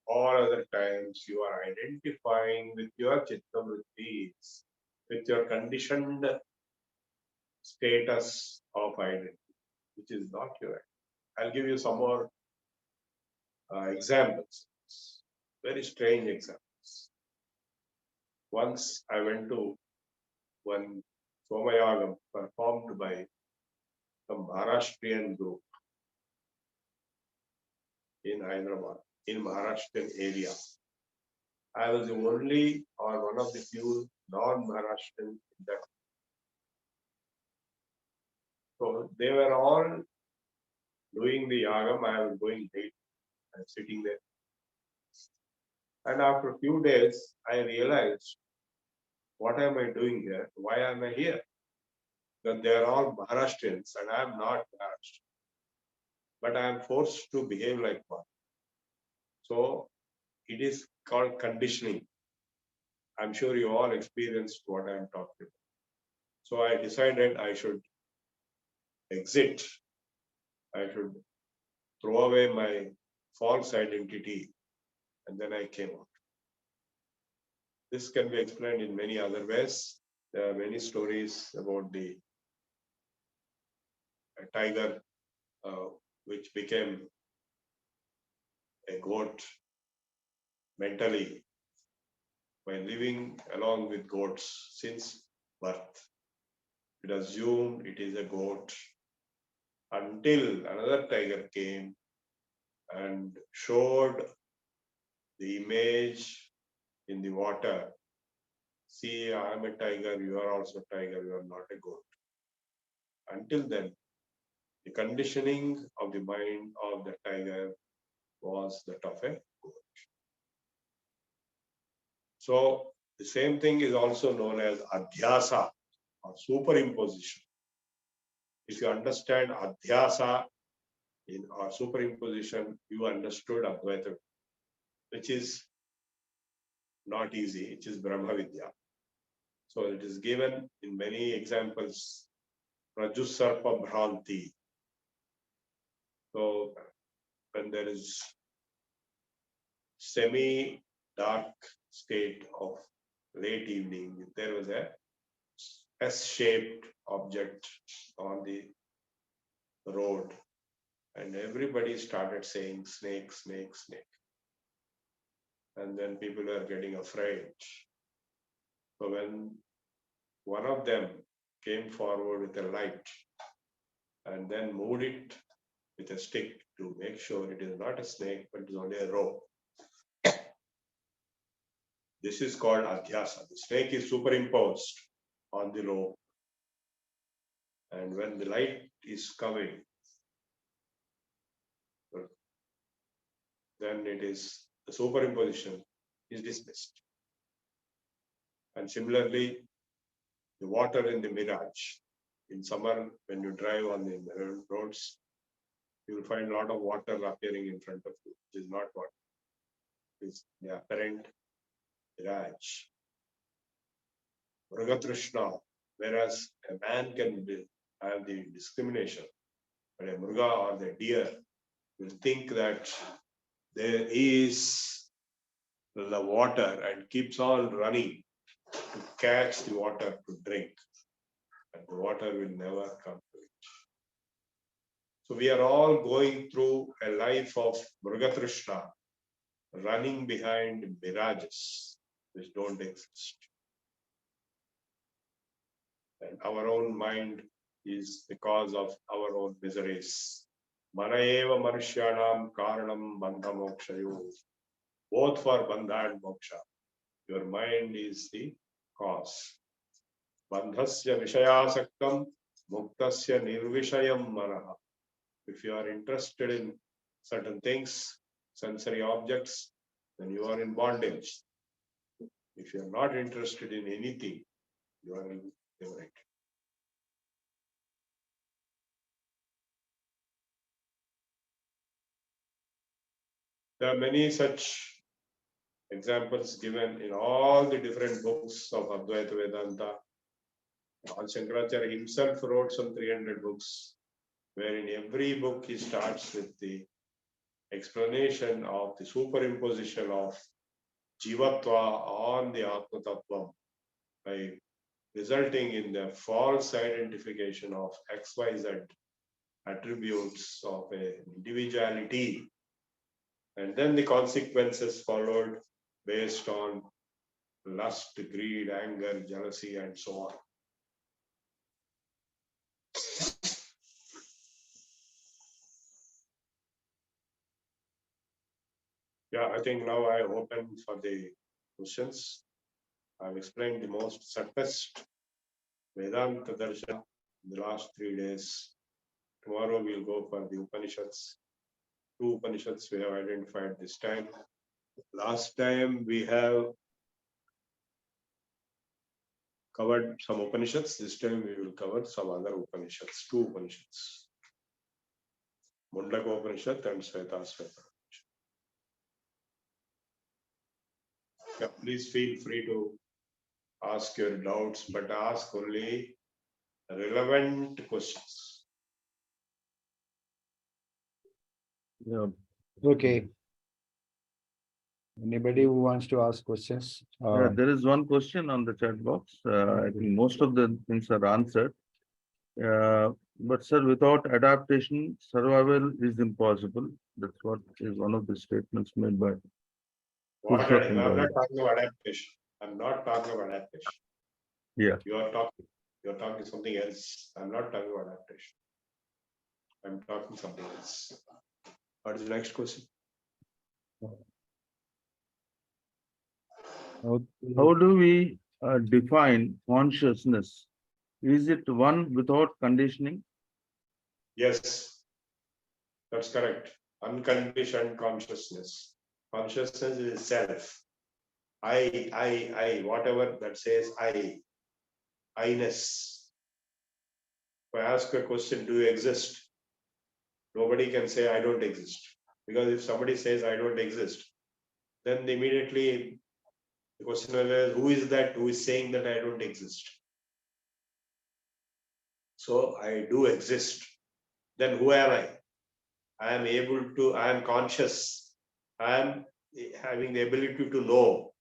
All other times you are identifying with your chitta vrittis, with your conditioned status of identity, which is not your. I'll give you some more examples, very strange examples. Once I went to one Somayagam performed by some Maharashtrian group in Hyderabad, in Maharashtrian area. I was the only or one of the few non-Maharashtrian in that. So they were all doing the yagam. I was going late and sitting there. And after a few days, I realized, what am I doing here? Why am I here? That they are all Maharashtrians and I am not Maharashtrian. But I am forced to behave like one. So it is called conditioning. I'm sure you all experienced what I'm talking about. So I decided I should exit. I should throw away my false identity. And then I came out. This can be explained in many other ways. There are many stories about the a tiger which became a goat mentally by living along with goats since birth. It assumed it is a goat until another tiger came and showed the image in the water. See, I am a tiger, you are also a tiger, you are not a goat. Until then, the conditioning of the mind of the tiger was that of a goat. So, the same thing is also known as adhyasa or superimposition. If you understand adhyasa in or superimposition, you understood Advaita, which is not easy, which is Brahma Vidya. So it is given in many examples, Rajusarpa Bhranti. So when there is semi-dark state of late evening, there was a S-shaped object on the road, and everybody started saying snake, snake, snake. And then people were getting afraid. So when one of them came forward with a light and then moved it with a stick to make sure it is not a snake, but it is only a rope. This is called adhyasa. The snake is superimposed on the rope. And when the light is coming, then it is the superimposition is dismissed. And similarly, the water in the mirage. In summer, when you drive on the roads, you will find a lot of water appearing in front of you, which is not water. It is the apparent mirage. Mrugatrishna, whereas a man can have the discrimination, but a mruga or the deer will think that there is the water and keeps on running to catch the water to drink, and the water will never come to it. So we are all going through a life of Mrugatrishna, running behind mirages which don't exist. And our own mind is the cause of our own miseries. Mana eva manushyanam karanam bandha mokshayo. Both for bandha and moksha. Your mind is the cause. Bandhasya vishayasaktam muktasya nirvishayam manaha. If you are interested in certain things, sensory objects, then you are in bondage. If you are not interested in anything, you are liberated. There are many such examples given in all the different books of Advaita Vedanta. Lord Shankaracharya himself wrote some 300 books, where in every book he starts with the explanation of the superimposition of Jivatva on the Atma Tattvam by resulting in the false identification of XYZ attributes of an individuality. And then the consequences followed based on lust, greed, anger, jealousy, and so on. Yeah, I think now I open for the questions. I've explained the most surfaced Vedanta Darshana in the last 3 days. Tomorrow we'll go for the Upanishads. 2 Upanishads we have identified this time. Last time we have covered some Upanishads. This time we will cover some other Upanishads, 2 Upanishads. Mundaka Upanishad and Svetasvatara. Yeah, please feel free to ask your doubts, but ask only relevant questions. Yeah. Okay. Anybody who wants to ask questions? There is one question on the chat box. I think most of the things are answered. But sir, without adaptation, survival is impossible. That's what is one of the statements made by I'm not Purushottam. talking about adaptation. I'm not talking about adaptation. Yeah. You're talking something else. I'm not talking about adaptation. I'm talking something else. What is the next question? How do we define consciousness? Is it one without conditioning? Yes, that's correct. Unconditioned consciousness. Consciousness is self. I, whatever that says I-ness. If I ask a question, do you exist? Nobody can say I don't exist. Because if somebody says I don't exist, then immediately the question is, who is that who is saying that I don't exist? So I do exist. Then who am I? I am conscious. I am having the ability to know.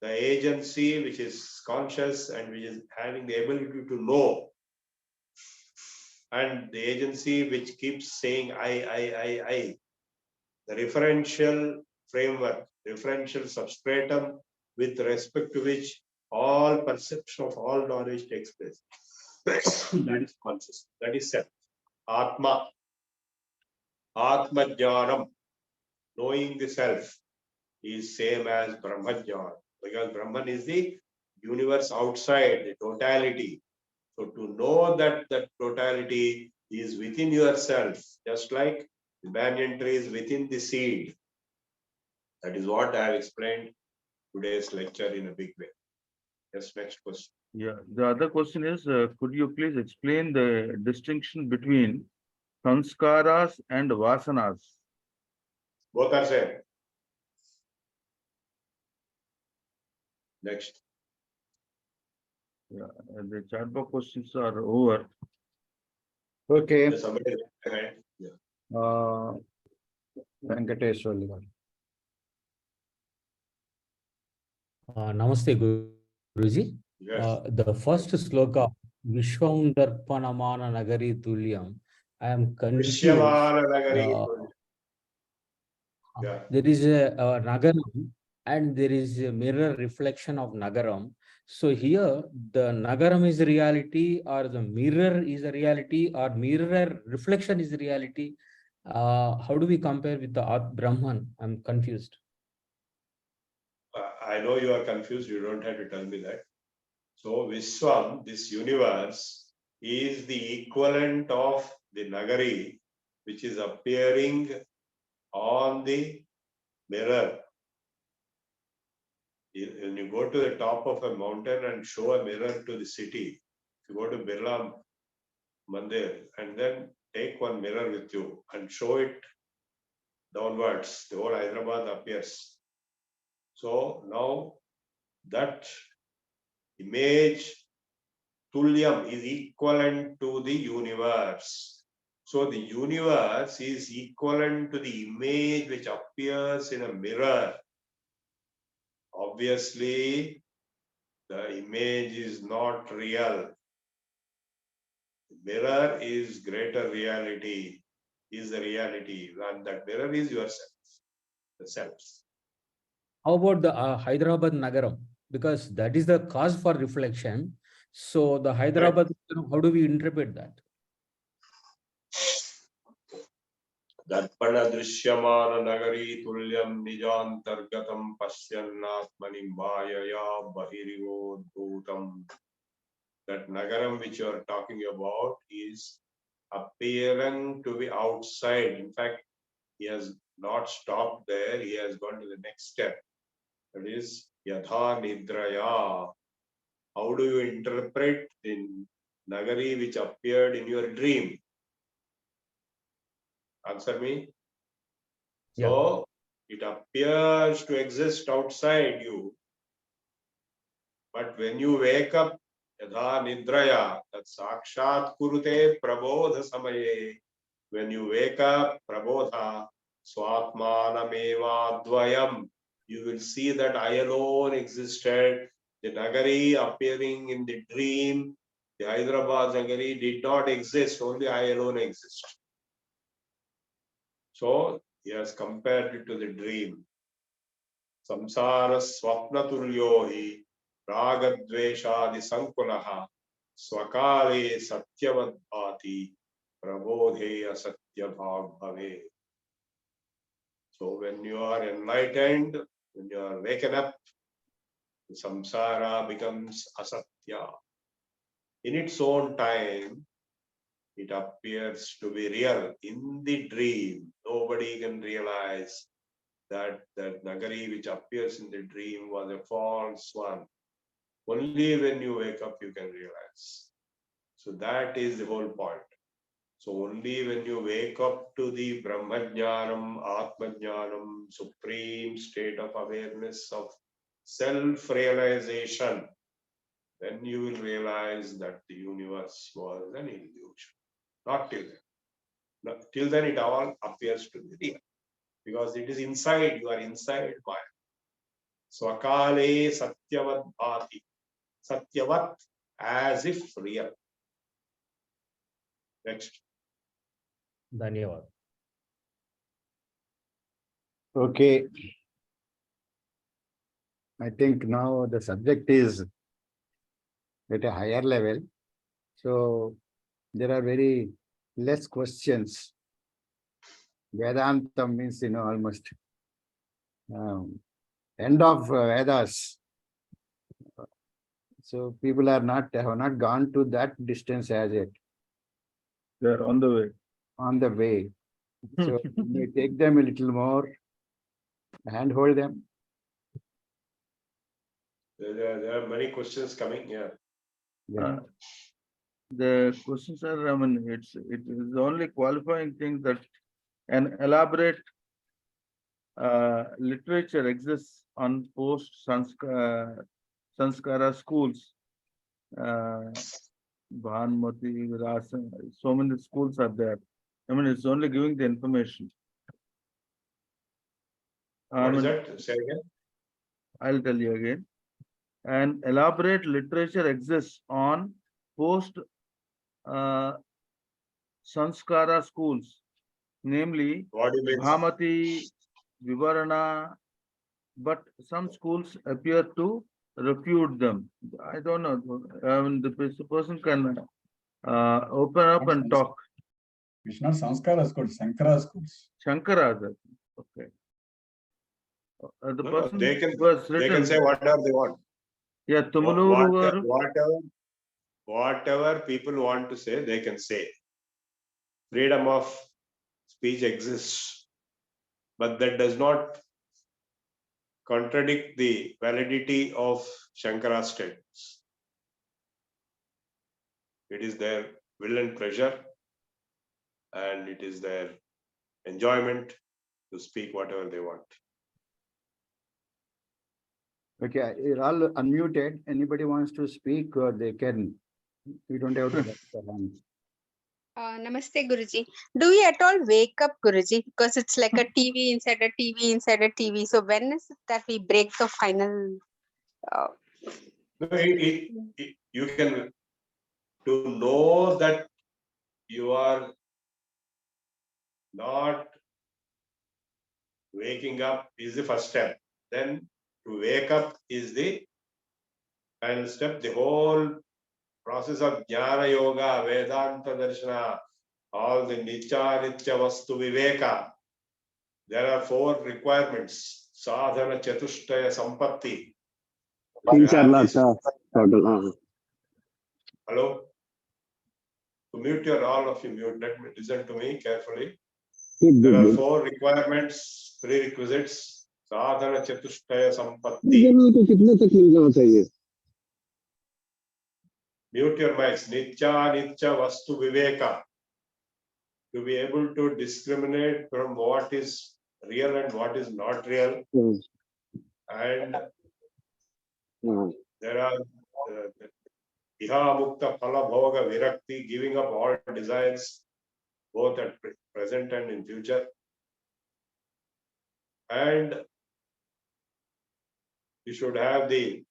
The agency which is conscious and which is having the ability to know. And the agency which keeps saying I. The referential framework, referential substratum with respect to which all perception of all knowledge takes place. That is conscious. That is self. Atma. Atma Jnanam. Knowing the self is same as Brahma Jnana. Because Brahman is the universe outside, the totality. So to know that that totality is within yourself, just like the banyan tree is within the seed. That is what I have explained today's lecture in a big way. Yes, next question. Yeah. The other question is, could you please explain the distinction between sanskaras and vasanas? Both are same. Next. Yeah. The chat box questions are over. Okay, Somebody raise their hand. Yeah. Venkateshwar garu. Namaste, Guruji. Yes. The first sloka, Vishwam Darpanamana Nagari Tulyam, I am confused. Vishyamana Nagari. Yeah. There is a Nagaram and there is a mirror reflection of Nagaram. So here, the Nagaram is reality, or the mirror is a reality, or mirror reflection is reality. How do we compare with the Brahman? I'm confused. I know you are confused. You don't have to tell me that. So Vishwam, this universe, is the equivalent of the Nagari, which is appearing on the mirror. When you go to the top of a mountain and show a mirror to the city, if you go to Birla Mandir and then take one mirror with you and show it downwards, the whole Hyderabad appears. So now that image Tulyam is equivalent to the universe. So the universe is equivalent to the image which appears in a mirror. Obviously, the image is not real. The mirror is greater reality, is the reality, and that mirror is yourself, the self. How about the Hyderabad Nagaram? Because that is the cause for reflection. So the Hyderabad, how do we interpret that? Darpana Drishyamana Nagari Tulyam Nijantargatam Pasyanatmani Mayaya Bahirivo Bhutam. That Nagaram which you are talking about is appearing to be outside. In fact, he has not stopped there. He has gone to the next step. That is Yatha Nidraya. How do you interpret the Nagari which appeared in your dream? Answer me. So it appears to exist outside you. But when you wake up, Yadha Nidraya, that Sakshat Kurute Prabodha Samaye. When you wake up, Prabodha, Swatmanameva Dvayam, you will see that I alone existed. The Nagari appearing in the dream The Hyderabad Nagari did not exist, only I alone exist. So he has compared it to the dream. Samsara swapna tulyo hi ragadveshadi sankulaha swakale satyavad bhati prabodheya satyabhag bhave. So when you are enlightened, when you are waken up, samsara becomes asatya. In its own time, it appears to be real. In the dream, nobody can realize that Nagari which appears in the dream was a false one. Only when you wake up, you can realize. So that is the whole point. So only when you wake up to the Brahmajnanam, Atmajnanam, supreme state of awareness of self-realization, then you will realize that the universe was an illusion. Not till then. Till then, it all appears to be real. Because it is inside, you are inside Maya. Swakale satyavat bhati. Satyavat, as if real. Next. Dhanyavad. Okay. I think now the subject is at a higher level. So there are very less questions. Vedanta means, almost end of Vedas. So people have not gone to that distance as yet, They are on the way. on the way. So we take them a little more and hold them. There are many questions coming here. Yeah. The questions are, it is only qualifying thing that an elaborate literature exists on post-sanskara schools. Bhanmati, Rasa, so many schools are there. It's only giving the information. What is that? Say again. I'll tell you again. An elaborate literature exists on post sanskara schools, namely What do you mean? Bhamati, Vivarana, but some schools appear to refute them. I don't know. The person can open up and talk. It's not Sanskara schools, Shankara schools. Shankara, okay. The No, person they can was they written. can say whatever they want. Yeah, Tumuluru. Whatever people want to say, they can say. Freedom of speech exists, but that does not contradict the validity of Shankara's statements. It is their will and pleasure, and it is their enjoyment to speak whatever they want. Okay, you're all unmuted. Anybody wants to speak, or they can. We don't have to raise their hands. Namaste, Guruji. Do we at all wake up, Guruji? Because it's like a TV inside a TV inside a TV. So when is it that we break the final? You can to know that you are not waking up is the first step. Then to wake up is the final step. The whole process of Jnana Yoga, Vedanta Darshana, all the Nitya Nitya Vastu Viveka. There are 4 requirements. Sadhana Chatushtaya Sampatti. Hello? To mute all of you mute. Let me listen to me carefully. There are 4 requirements, prerequisites. Sadhana Chatushtaya Sampatti. Mute your mics. Nitya Nitya Vastu Viveka. To be able to discriminate from what is real and what is not real. And there are Iha Mukta Phala Bhoga Virakti, giving up all desires, both at present and in future. And you should have the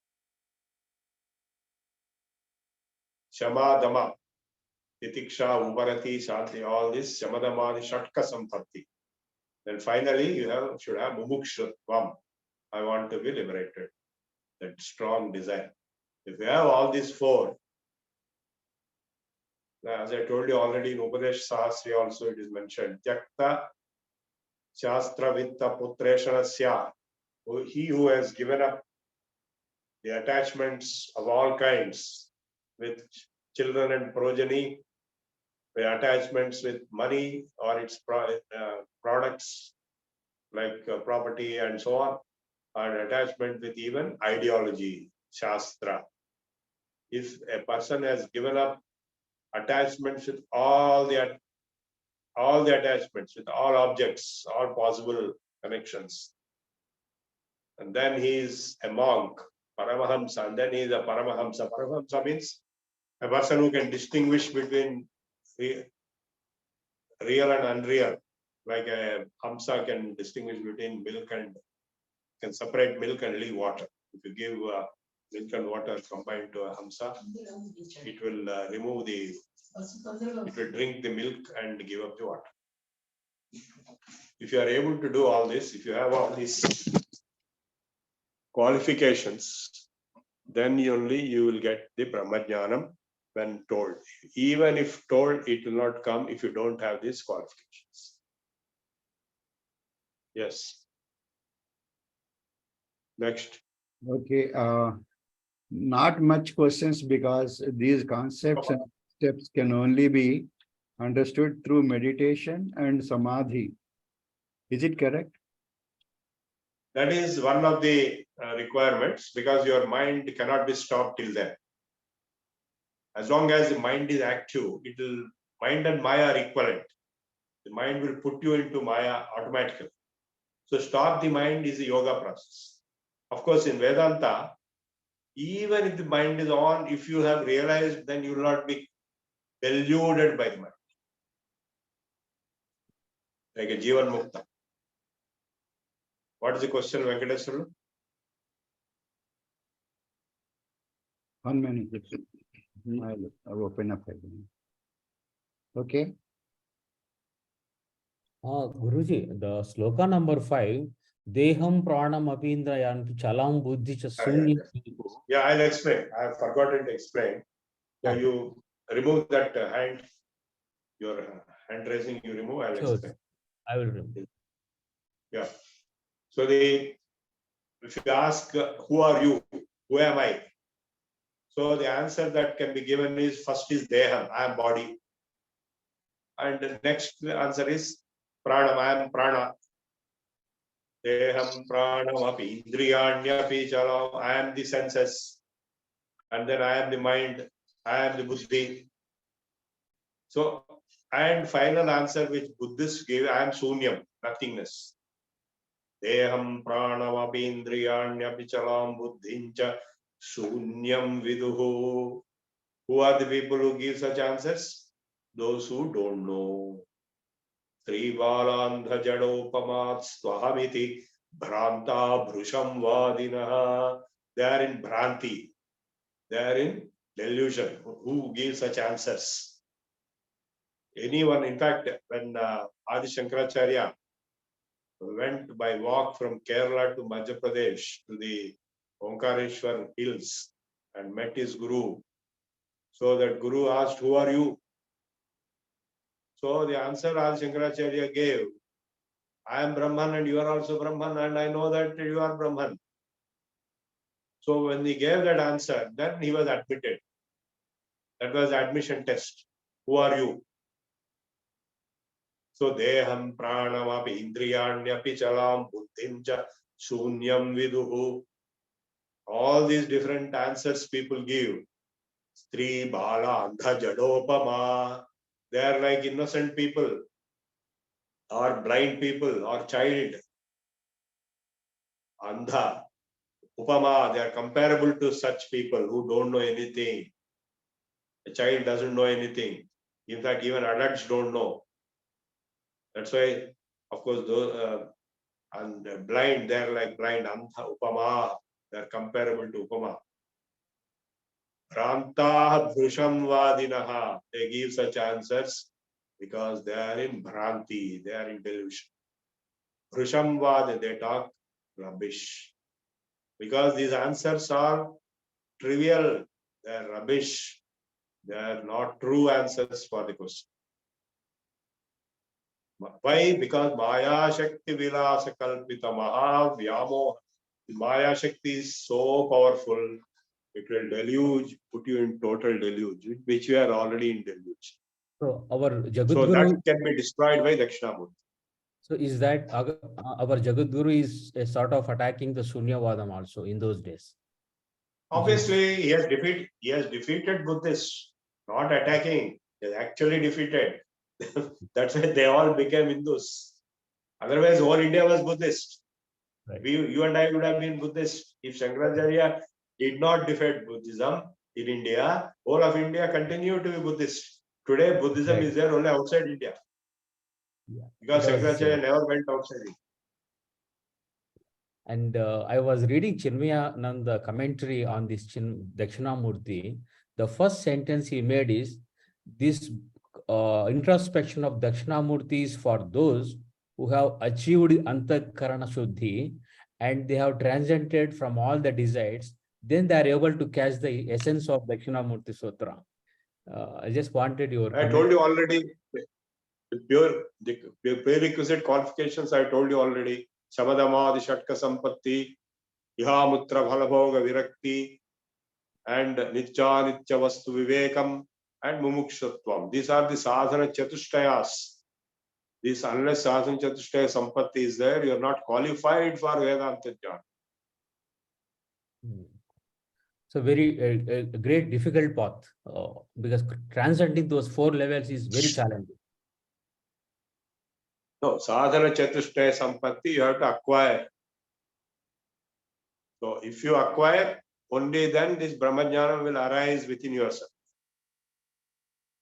Shama, Dama, Titiksha, Uparati, Shanti, all this, Shamadamadi, Shatka Sampatti. Then finally, you should have Mumukshutvam. I want to be liberated. That strong desire. If you have all these four, as I told you already in Upadesh Sahasri also it is mentioned, Jakta Shastra Vitta Putreshanasya. He who has given up the attachments of all kinds with children and progeny, the attachments with money or its products like property and so on, or attachment with even ideology, Shastra. If a person has given up attachments with all the attachments, with all objects, all possible connections, and then he is a monk, Paramahamsa, and then he is a Paramahamsa. Paramahamsa means a person who can distinguish between real and unreal, like a Hamsa can distinguish between milk and can separate milk and leave water. If you give milk and water combined to a Hamsa, it will remove it will drink the milk and give up the water. If you are able to do all this, if you have all these qualifications, then only you will get the Brahmajnanam when told. Even if told, it will not come if you don't have these qualifications. Yes. Next. Okay, not much questions because these concepts and steps can only be understood through meditation and samadhi. Is it correct? That is one of the requirements, because your mind cannot be stopped till then. As long as the mind is active, mind and Maya are equivalent. The mind will put you into Maya automatically. So stop the mind is a yoga process. Of course, in Vedanta, even if the mind is on, if you have realized, then you will not be deluded by the mind. Like a Jivan Mukta. What is the question, Venkateswaru? 1 minute. I'll open up again. Okay. Guruji, the sloka number 5, Deham Pranam Apindrayan Chalam Buddhi Sunya. Yeah, I'll explain. I have forgotten to explain. Yeah, you remove that hand, your hand raising, you remove, I'll explain. I will remove. Yeah. So if you ask, who are you? Who am I? So the answer that can be given is, first is Deham, I am body. And the next answer is Pranam, I am Prana. Deham Pranam api Indriyanyapi Chalam, I am the senses. And then I am the mind, I am the buddhi. So, and final answer which Buddhists give, I am Sunyam, nothingness. Deham Pranam api Indriyanyapi Chalam Buddhincha Sunyam Viduhu. Who are the people who give such answers? Those who don't know. Sri Balandha Jadopamat Swahamiti Bhranta Bhrusham Vadinaha. They are in Bhranti. They are in delusion. Who gives such answers? Anyone, in fact, when Adi Shankaracharya went by walk from Kerala to Madhya Pradesh to the Omkareshwar hills and met his guru. So that guru asked, who are you? So the answer Adi Shankaracharya gave, I am Brahman and you are also Brahman, and I know that you are Brahman. So when he gave that answer, then he was admitted. That was admission test. Who are you? So Deham Pranam api Indriyanyapi Chalam Buddhimcha Shunyam Viduhu. All these different answers people give. Stri Bala Andha Jadopama. They are like innocent people, or blind people, or child. Andha, Upama, they are comparable to such people who don't know anything. A child doesn't know anything. In fact, even adults don't know. That's why, of course, those and blind, they are like blind. Andha, Upama, they are comparable to Upama. Bhrantah Dhrusham Vadinaha. They give such answers because they are in Bhranti, they are in delusion. Dhrusham Vad, they talk rubbish. Because these answers are trivial, they are rubbish. They are not true answers for the question. Why? Because Maya Shakti Vilasa Kalpita Maha Vyamo. Maya Shakti is so powerful, it will deluge, put you in total deluge, which we are already in deluge. So our So Jagadguru, that can be destroyed by Dakshinamurti. so is that our Jagadguru is a sort of attacking the Sunyavadam also in those days? Obviously, he has defeated Buddhists, not attacking. He has actually defeated. That's why they all became Hindus. Otherwise, whole India was Buddhist. Right. You and I would have been Buddhist. If Shankaracharya did not defeat Buddhism in India, whole of India continued to be Buddhist. Today, Buddhism Right. is there only outside India. Yeah. Because It was, Shankaracharya never went outside India. And I was reading Chinmayananda commentary on this Dakshinamurti. The first sentence he made is, this introspection of Dakshinamurti is for those who have achieved Antakarana Shuddhi and they have transcended from all the desires, then they are able to catch the essence of Dakshinamurti Sutra. I just wanted your I told you already, the prerequisite qualifications I told you already. Samadhamadi Shatka Sampatti, Ihamutra Bhalabhoga Virakti, and Nitya Nitya Vastu Vivekam, and Mumukshutvam. These are the sadhana chatushtayas. This, unless sadhana chatushtaya sampatti is there, you are not qualified for Vedanta Jnana. So very a great difficult path because transcending those 4 levels is very challenging. No, sadhana chatushtaya sampatti you have to acquire. So if you acquire, only then this Brahmajnana will arise within yourself.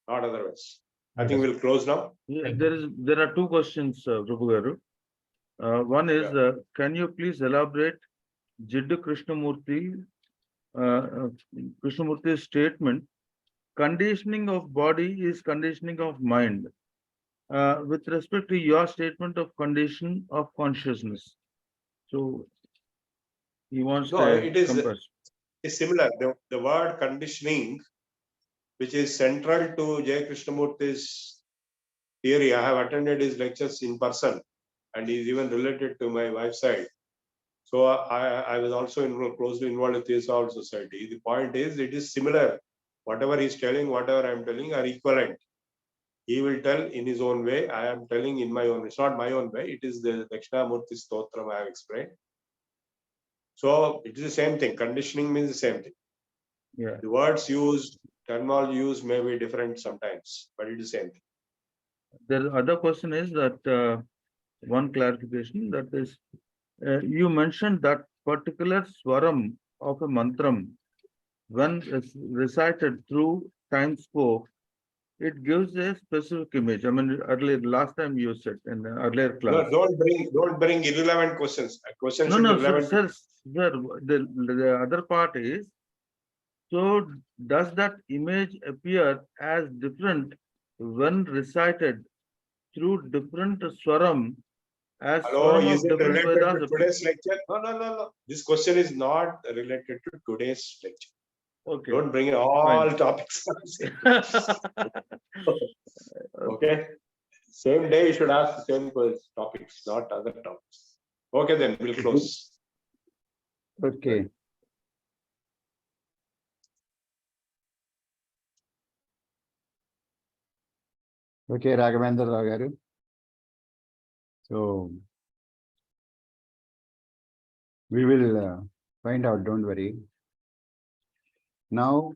Not otherwise. I think we'll close now. Yeah, there are 2 questions, Prabhu Garu. One is, can you please elaborate Jiddu Krishnamurti's statement, conditioning of body is conditioning of mind, with respect to your statement of condition of consciousness. So he wants No, to it is compass. It's similar. The word conditioning, which is central to J. Krishnamurti's theory. I have attended his lectures in person, and he is even related to my wife's side. So I was also closely involved with CSR society. The point is, it is similar. Whatever he's telling, whatever I'm telling are equivalent. He will tell in his own way. I am telling in my own way. It's not my own way. It is the Dakshinamurti Stotram I have explained. So it is the same thing. Conditioning means the same thing. Yeah. The words used, terminology used may be different sometimes, but it is the same thing. The other question is that one clarification, that is, you mentioned that particular swaram of a mantram, when recited through time scope, it gives a specific image. I mean, earlier, last time you said in the earlier class. No, don't bring irrelevant questions. A question should be No, relevant. sir, the other part is, so does that image appear as different when recited through different swaram as Hello, swaram is of it different related Vedas to appear? today's lecture? No. This question is not related to today's lecture. Okay. Don't bring all topics. Okay. Same day you should ask the same topics, not other topics. Okay, then we'll close. Okay. Okay, Raghavendra Rao garu. So we will find out, don't worry. Now,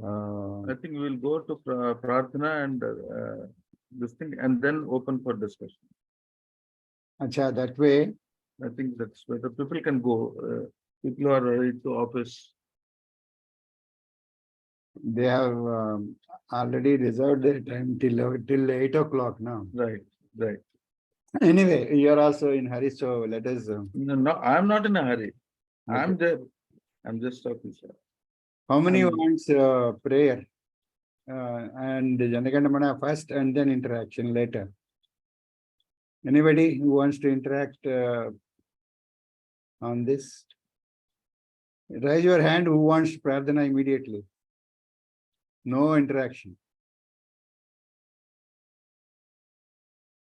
I think we will go to Prarthana and this thing, and then open for discussion. acha, that way, I think that's where the people can go. People who are ready to office. they have already reserved their time till 8 o'clock now. Right. Anyway, you are also in hurry, so let us. No, I'm not in a hurry. I'm Okay. there. I'm just talking, sir. How many Um, wants prayer? And Janaganamana first and then interaction later. Anybody who wants to interact on this? Raise your hand who wants Pradhana immediately. No interaction.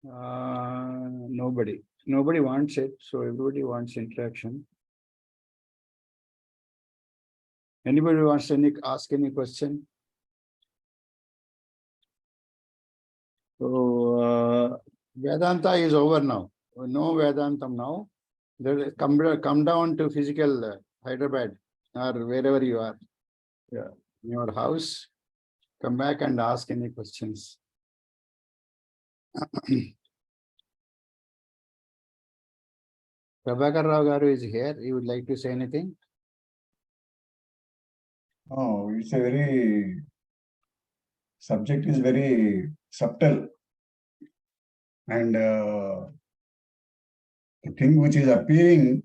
Nobody. Nobody wants it, so everybody wants interaction. Anybody who wants to ask any question? So Vedanta is over now. No Vedantam now. Come down to physical Hyderabad or wherever you are. Yeah. In your house. Come back and ask any questions. Prabhakar Rao Garu is here. You would like to say anything? Oh, it's a very subject is very subtle, and the thing which is appearing,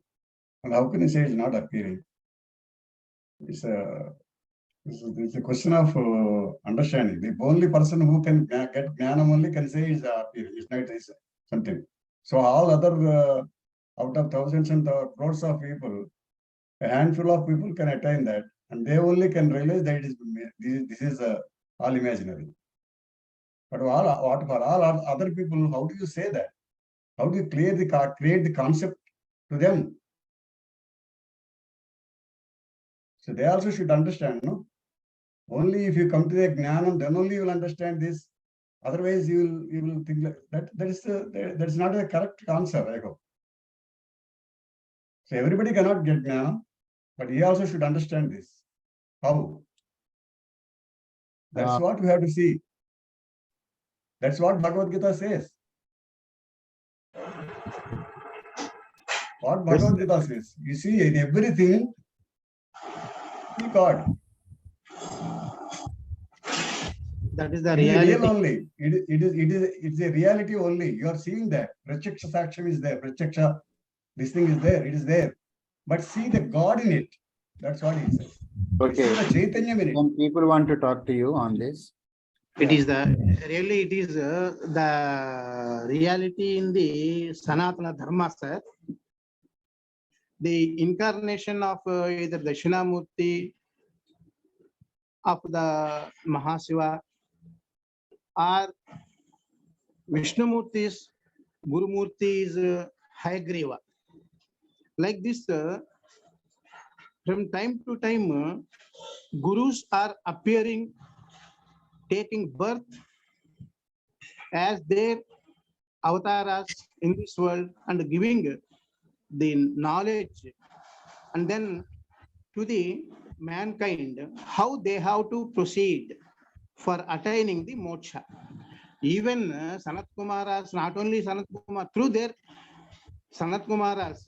and how can you say it's not appearing? It's a question of understanding. The only person who can get jnanam only can say is appearing. It's not is something. So all other out of thousands and crores of people, a handful of people can attain that, and they only can realize that this is all imaginary. But for all other people, how do you say that? How do you create the concept to them? So they also should understand, no? Only if you come to the jnanam, then only you will understand this. Otherwise, you will think like that. That's not a correct answer, I hope. So everybody cannot get jnanam, but he also should understand this. How? That's what we have to see. That's what Bhagavad Gita says. What Bhagavad Gita says. You see, in everything, see God. That is the It is reality. real only. It's a reality only. You are seeing that. Prachaksha Saksham is there. Prachaksha, this thing is there. It is there. But see the God in it. That's what he says. Okay. See the Chaitanya in it. Some people want to talk to you on this. It is the reality in the Sanatana Dharma, sir. The incarnation of either Dakshinamurti of the Mahasiva or Vishnumurti's Gurumurti is Hayagriva. Like this, from time to time, gurus are appearing, taking birth as their avatars in this world and giving the knowledge and then to the mankind how they have to proceed for attaining the moksha. Even Sanat Kumaras, not only Sanat Kumar, through their Sanat Kumaras,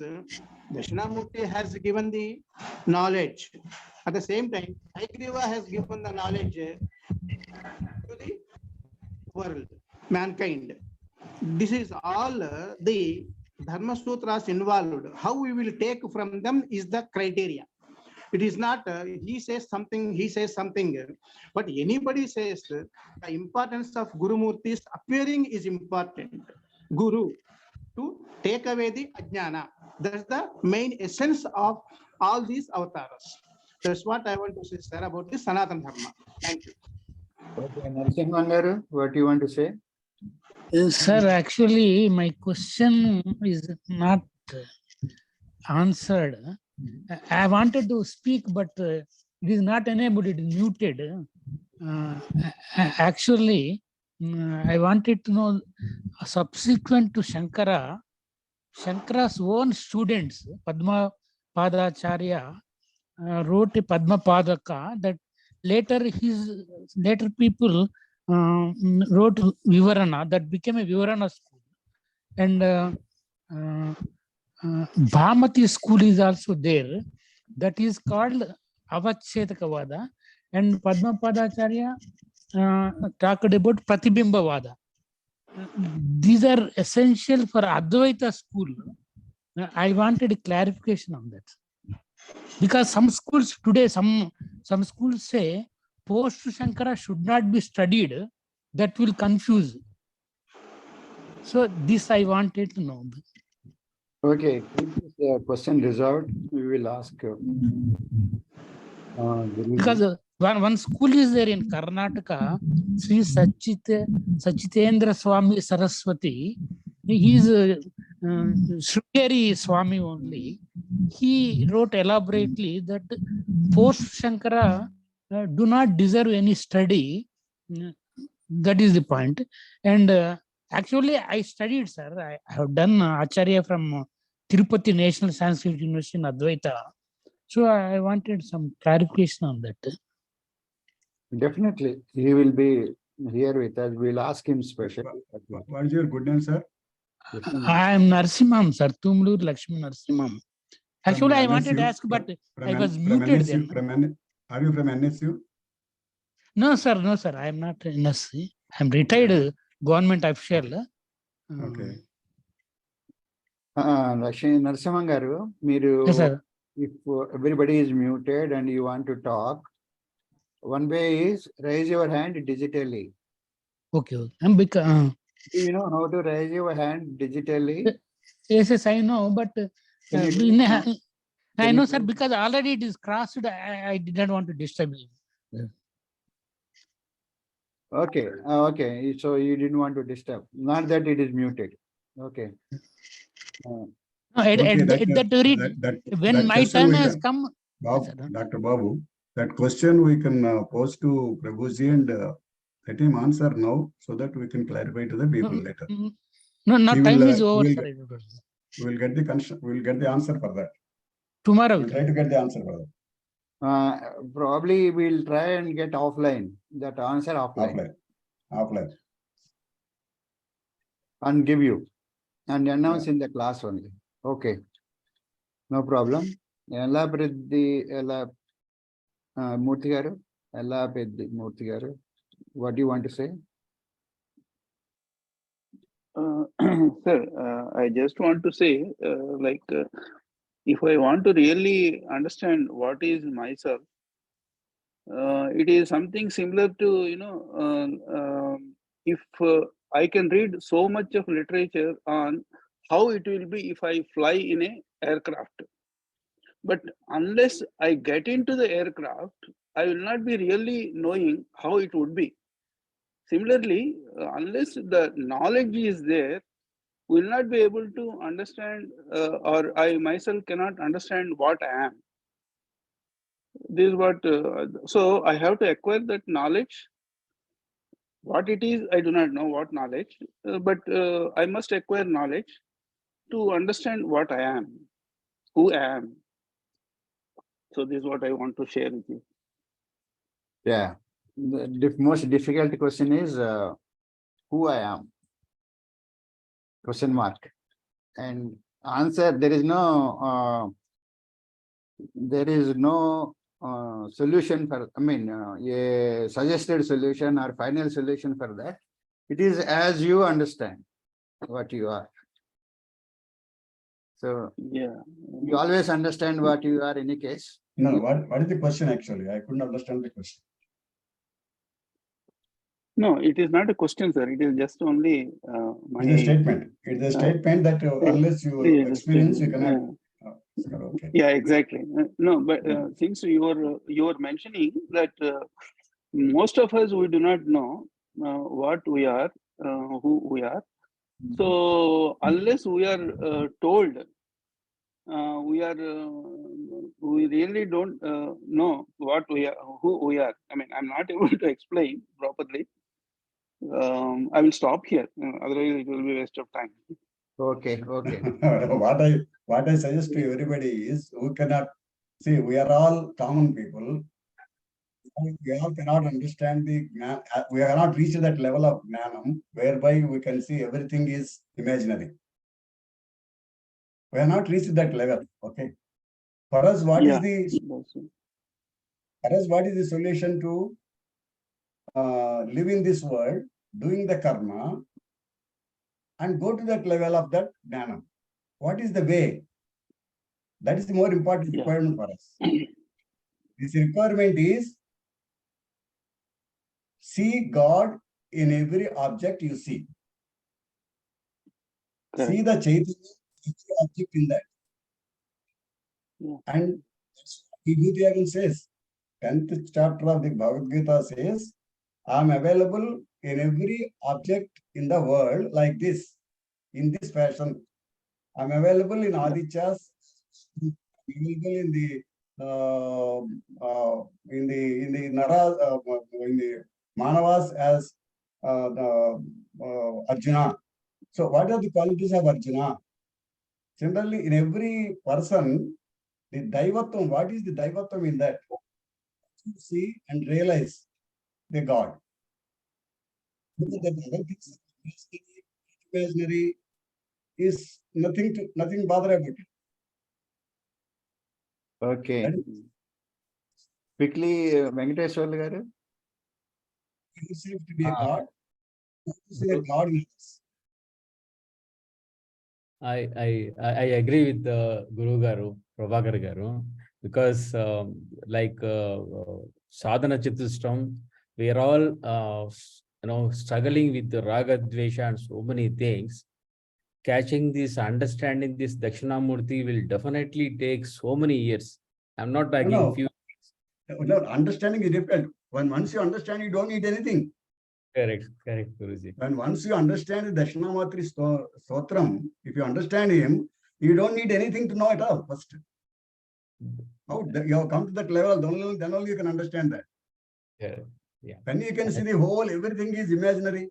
Dakshinamurti has given the knowledge. At the same time, Hayagriva has given the knowledge to the world, mankind. This is all the Dharma Sutras involved. How we will take from them is the criteria. It is not he says something, but anybody says the importance of Guru Murti's appearing is important. Guru, to take away the ajnana. That's the main essence of all these avatars. That's what I want to say, sir, about the Sanatana Dharma. Thank you. Okay, Narasimhan Garu, what do you want to say? Sir, actually, my question is not answered. I wanted to speak, but it is not enabled, it is muted. Actually, I wanted to know, subsequent to Shankara's own students, Padma Padacharya, wrote a Padma Padaka that later people wrote Vivarana, that became a Vivarana school. And Bhamati school is also there, that is called Avachedakavada, and Padma Padacharya talked about Pratibhimbavada. These are essential for Advaita school. I wanted a clarification on that. Because some schools today, some schools say post Shankara should not be studied. That will confuse. So this I wanted to know. Okay, keep this question reserved. We will ask. Because one school is there in Karnataka, Sri Sachitendra Swami Saraswati. He is Shrikeri Swami only. He wrote elaborately that post Shankara do not deserve any study. That is the point. And actually, I studied, sir. I have done Acharya from Tirupati National Sanskrit University in Advaita. So I wanted some clarification on that. Definitely, he will be here with us. We'll ask him specially. What is your good name, sir? I am Narsimham, sir. Tumlur Lakshmi Narsimham. Actually, I wanted to ask, but I was muted then. Are you from NSU? No, sir. No, sir. I am not NSC. I am retired government official. Okay. Lakshmi Narasimhan garu, మీరు Yes, sir. if everybody is muted and you want to talk, one way is raise your hand digitally. Okay. I'm Do you know how to raise your hand digitally? yes, I know, but Can you do it now? I know, sir, because already it is crossed. I did not want to disturb you. Okay, okay. So you didn't want to disturb. Not that it is muted. Okay. No, at that very, when my turn has come. Dr. Babu, that question we can pose to Prabhuji and let him answer now so that we can clarify to the people later. No, time is over, sir. We'll get the answer for that. Tomorrow. We'll try to get the answer for that. Probably we'll try and get offline, that answer offline. Offline. And give you and announce in the class only. Okay. No problem. Ella Priddi, Ella Murthy garu, Ella Priddi Murthy garu. What do you want to say? Sir, I just want to say, if I want to really understand what is myself, it is something similar to, if I can read so much of literature on how it will be if I fly in an aircraft. But unless I get into the aircraft, I will not be really knowing how it would be. Similarly, unless the knowledge is there, we will not be able to understand, or I myself cannot understand what I am. This is what, so I have to acquire that knowledge. What it is, I do not know what knowledge, but I must acquire knowledge to understand what I am, who I am. So this is what I want to share with you. Yeah. The most difficult question is who I am? Question mark. And answer, there is no solution for, a suggested solution or final solution for that. It is as you understand what you are. So yeah, you always understand what you are in any case. No, what is the question actually? I couldn't understand the question. No, it is not a question, sir. It is just only It's a statement. It's a statement that unless you experience, you cannot. Okay. Yeah, exactly. No, but since you are mentioning that most of us, we do not know what we are, who we are. So unless we are told, we really don't know what we are, who we are. I mean, I'm not able to explain properly. I will stop here. Otherwise, it will be a waste of time. Okay, okay. What I suggest to everybody is, we cannot see, we are all common people. We all cannot understand we have not reached that level of gnanam whereby we can see everything is imaginary. We have not reached that level. Okay. For us, what is the solution to live in this world, doing the karma, and go to that level of that gnanam? What is the way? That is the more important Yeah. requirement for us. This requirement is see God in every object you see. Correct. See the Chaitanya, every object in that. Yeah. And that's what Vibhuti says. 10th chapter of the Bhagavad Gita says, I am available in every object in the world like this, in this fashion. I am available in Adityas, available in the Nara, in the Manavas as Arjuna. So what are the qualities of Arjuna? Similarly, in every person, the Daivatvam, what is the Daivatvam in that? To see and realize the God. Because the other things, imaginary is nothing bother about it. Okay. That Quickly, Venkateswarlu garu. yourself to be a God, to see a God in us. I agree with the Guru Garu, Prabhakar Garu, because sadhana chatustam, we are all struggling with the raga dvesha and so many things. Catching this, understanding this Dakshinamurti will definitely take so many years. I'm not talking No. few. No, understanding is different. Once you understand, you don't need anything. Correct, Guruji. When once you understand the Dakshinamurti Stotram, if you understand him, you don't need anything to know at all first. How you have come to that level, then only you can understand that. Yeah. When you can see the whole, everything is imaginary.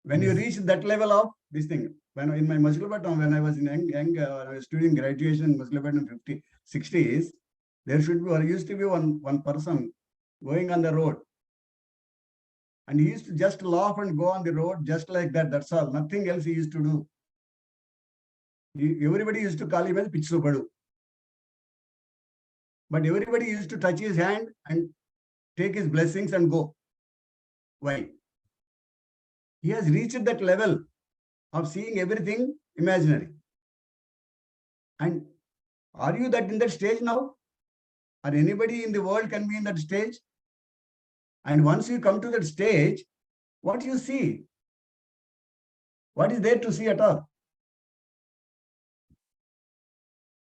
When you reach that level of this thing, when in my Masilapatam, when I was in young I was studying graduation in Masilapatam 60s, there used to be one person going on the road. And he used to just laugh and go on the road just like that. That's all. Nothing else he used to do. Everybody used to call him as Pichupadu. But everybody used to touch his hand and take his blessings and go. Why? He has reached that level of seeing everything imaginary. And are you in that stage now? Or anybody in the world can be in that stage? And once you come to that stage, what you see? What is there to see at all?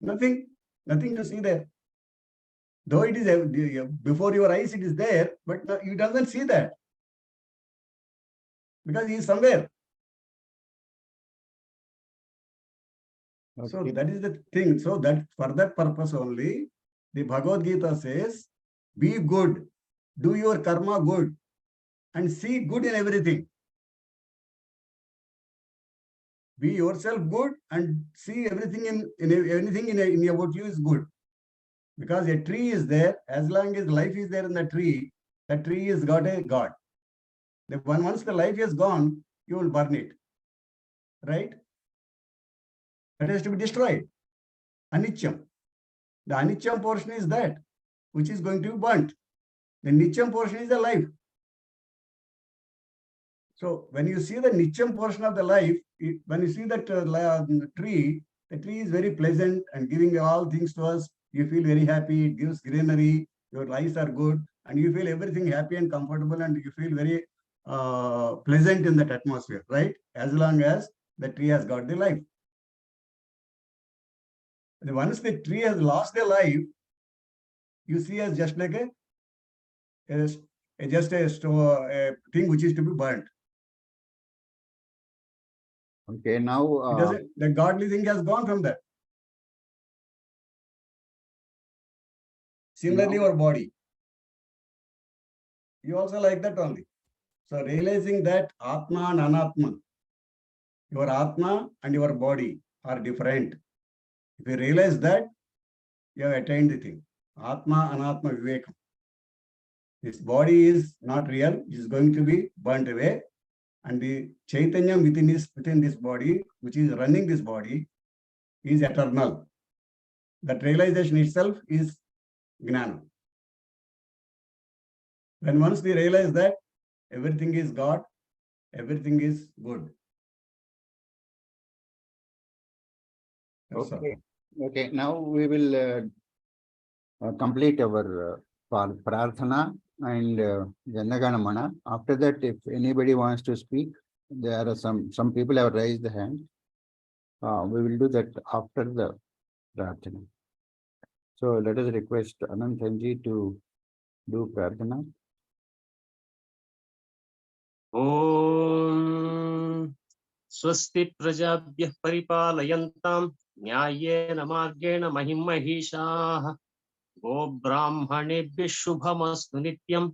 Nothing to see there. Though it is before your eyes, it is there, but you doesn't see that. Because he is somewhere. Okay. So that is the thing. So that for that purpose only, the Bhagavad Gita says, be good, do your karma good, and see good in everything. Be yourself good and see everything anything in about you is good. Because a tree is there, as long as life is there in the tree has got a God. Once the life is gone, you will burn it. Right? That has to be destroyed. Anityam. The Anityam portion is that which is going to be burnt. The Nityam portion is the life. So when you see the Nityam portion of the life, when you see that tree, the tree is very pleasant and giving all things to us. You feel very happy, it gives greenery, your eyes are good, and you feel everything happy and comfortable, and you feel very pleasant in that atmosphere, right? As long as the tree has got the life. And once the tree has lost the life, you see as just like a thing which is to be burnt. Okay, now the godly thing has gone from that. Similarly, your body. You also like that only. So realizing that Atma and Anatma, your Atma and your body are different. If you realize that, you have attained the thing. Atma, Anatma, Vivekam. This body is not real, it is going to be burnt away. And the Chaitanya within this body, which is running this body, is eternal. That realization itself is Gnana. When once we realize that everything is God, everything is good. That's okay. Okay, now we will complete our prarthana and Janaganamana. After that, if anybody wants to speak, there are some people have raised the hand. We will do that after the prarthana. So let us request Anantanji to do prarthana. ॐ स्वस्ति प्रजाभ्यः परिपालयन्तां न्याय्येन मार्गेण महिमहीषाः गोब्राह्मणेभ्यः शुभमस्तु नित्यं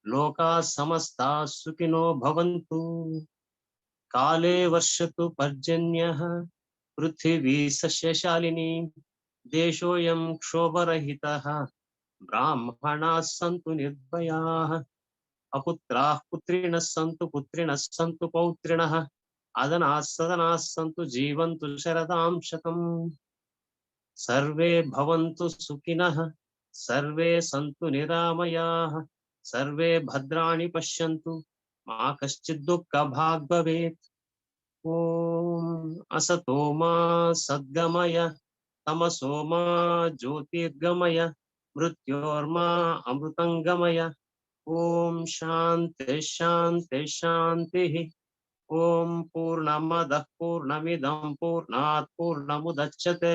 लोकाः समस्ताः सुखिनो भवन्तु काले वर्षतु पर्जन्यः पृथिवी सस्यशालिनी देशोऽयं क्षोभरहितः ब्राह्मणाः सन्तु निर्भयाः अपुत्राः पुत्रिणः सन्तु पौत्रिणः अदनाः सदनाः सन्तु जीवन्तु शरदां शतम् सर्वे भवन्तु सुखिनः सर्वे सन्तु निरामयाः सर्वे भद्राणि पश्यन्तु मा कश्चित् दुःखभाग् भवेत् ॐ असतो मा सद्गमय तमसो मा ज्योतिर्गमय मृत्योर्मा अमृतङ्गमय ॐ शान्ति शान्ति शान्तिः ॐ पूर्णमदः पूर्णमिदं पूर्णात् पूर्णमुदच्यते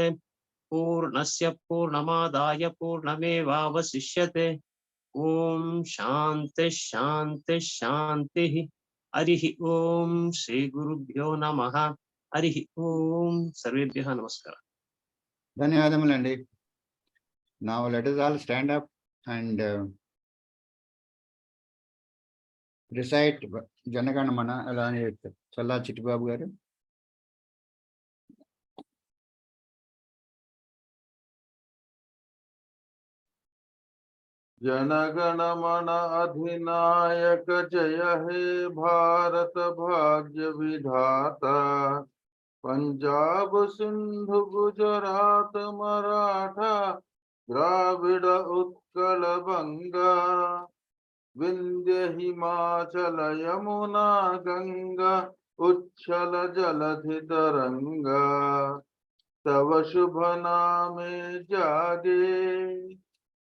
पूर्णस्य पूर्णमादाय पूर्णमेवावशिष्यते ॐ शान्ति शान्ति शान्तिः हरिः ॐ श्रीगुरुभ्यो नमः हरिः ॐ सर्वेभ्यः नमस्कारः ధన్యవాదములండి. Now let us all stand up and recite Janaganamana along with Challa Chittibabu garu. Jana Gana Mana अधिनायक जय हे भारत भाग्य विधाता पंजाब सिंधु गुजरात मराठा द्राविड़ उत्कल बंगा विंध्य हिमाचल यमुना गंगा उच्छल जलधि तरंगा तव शुभ नामे जागे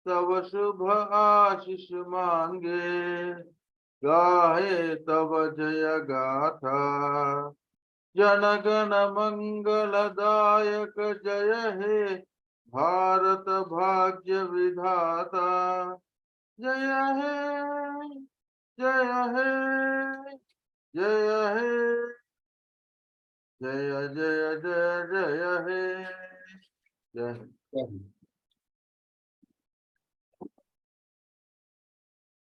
तव शुभ आशीष मांगे गाहे तव जय गाथा जनगण मंगलदायक जय हे भारत भाग्य विधाता जय हे जय हे जय हे जय जय जय जय हे जय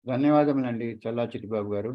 ధన్యవాదములండి చల్లా చిట్టిబాబు గారు.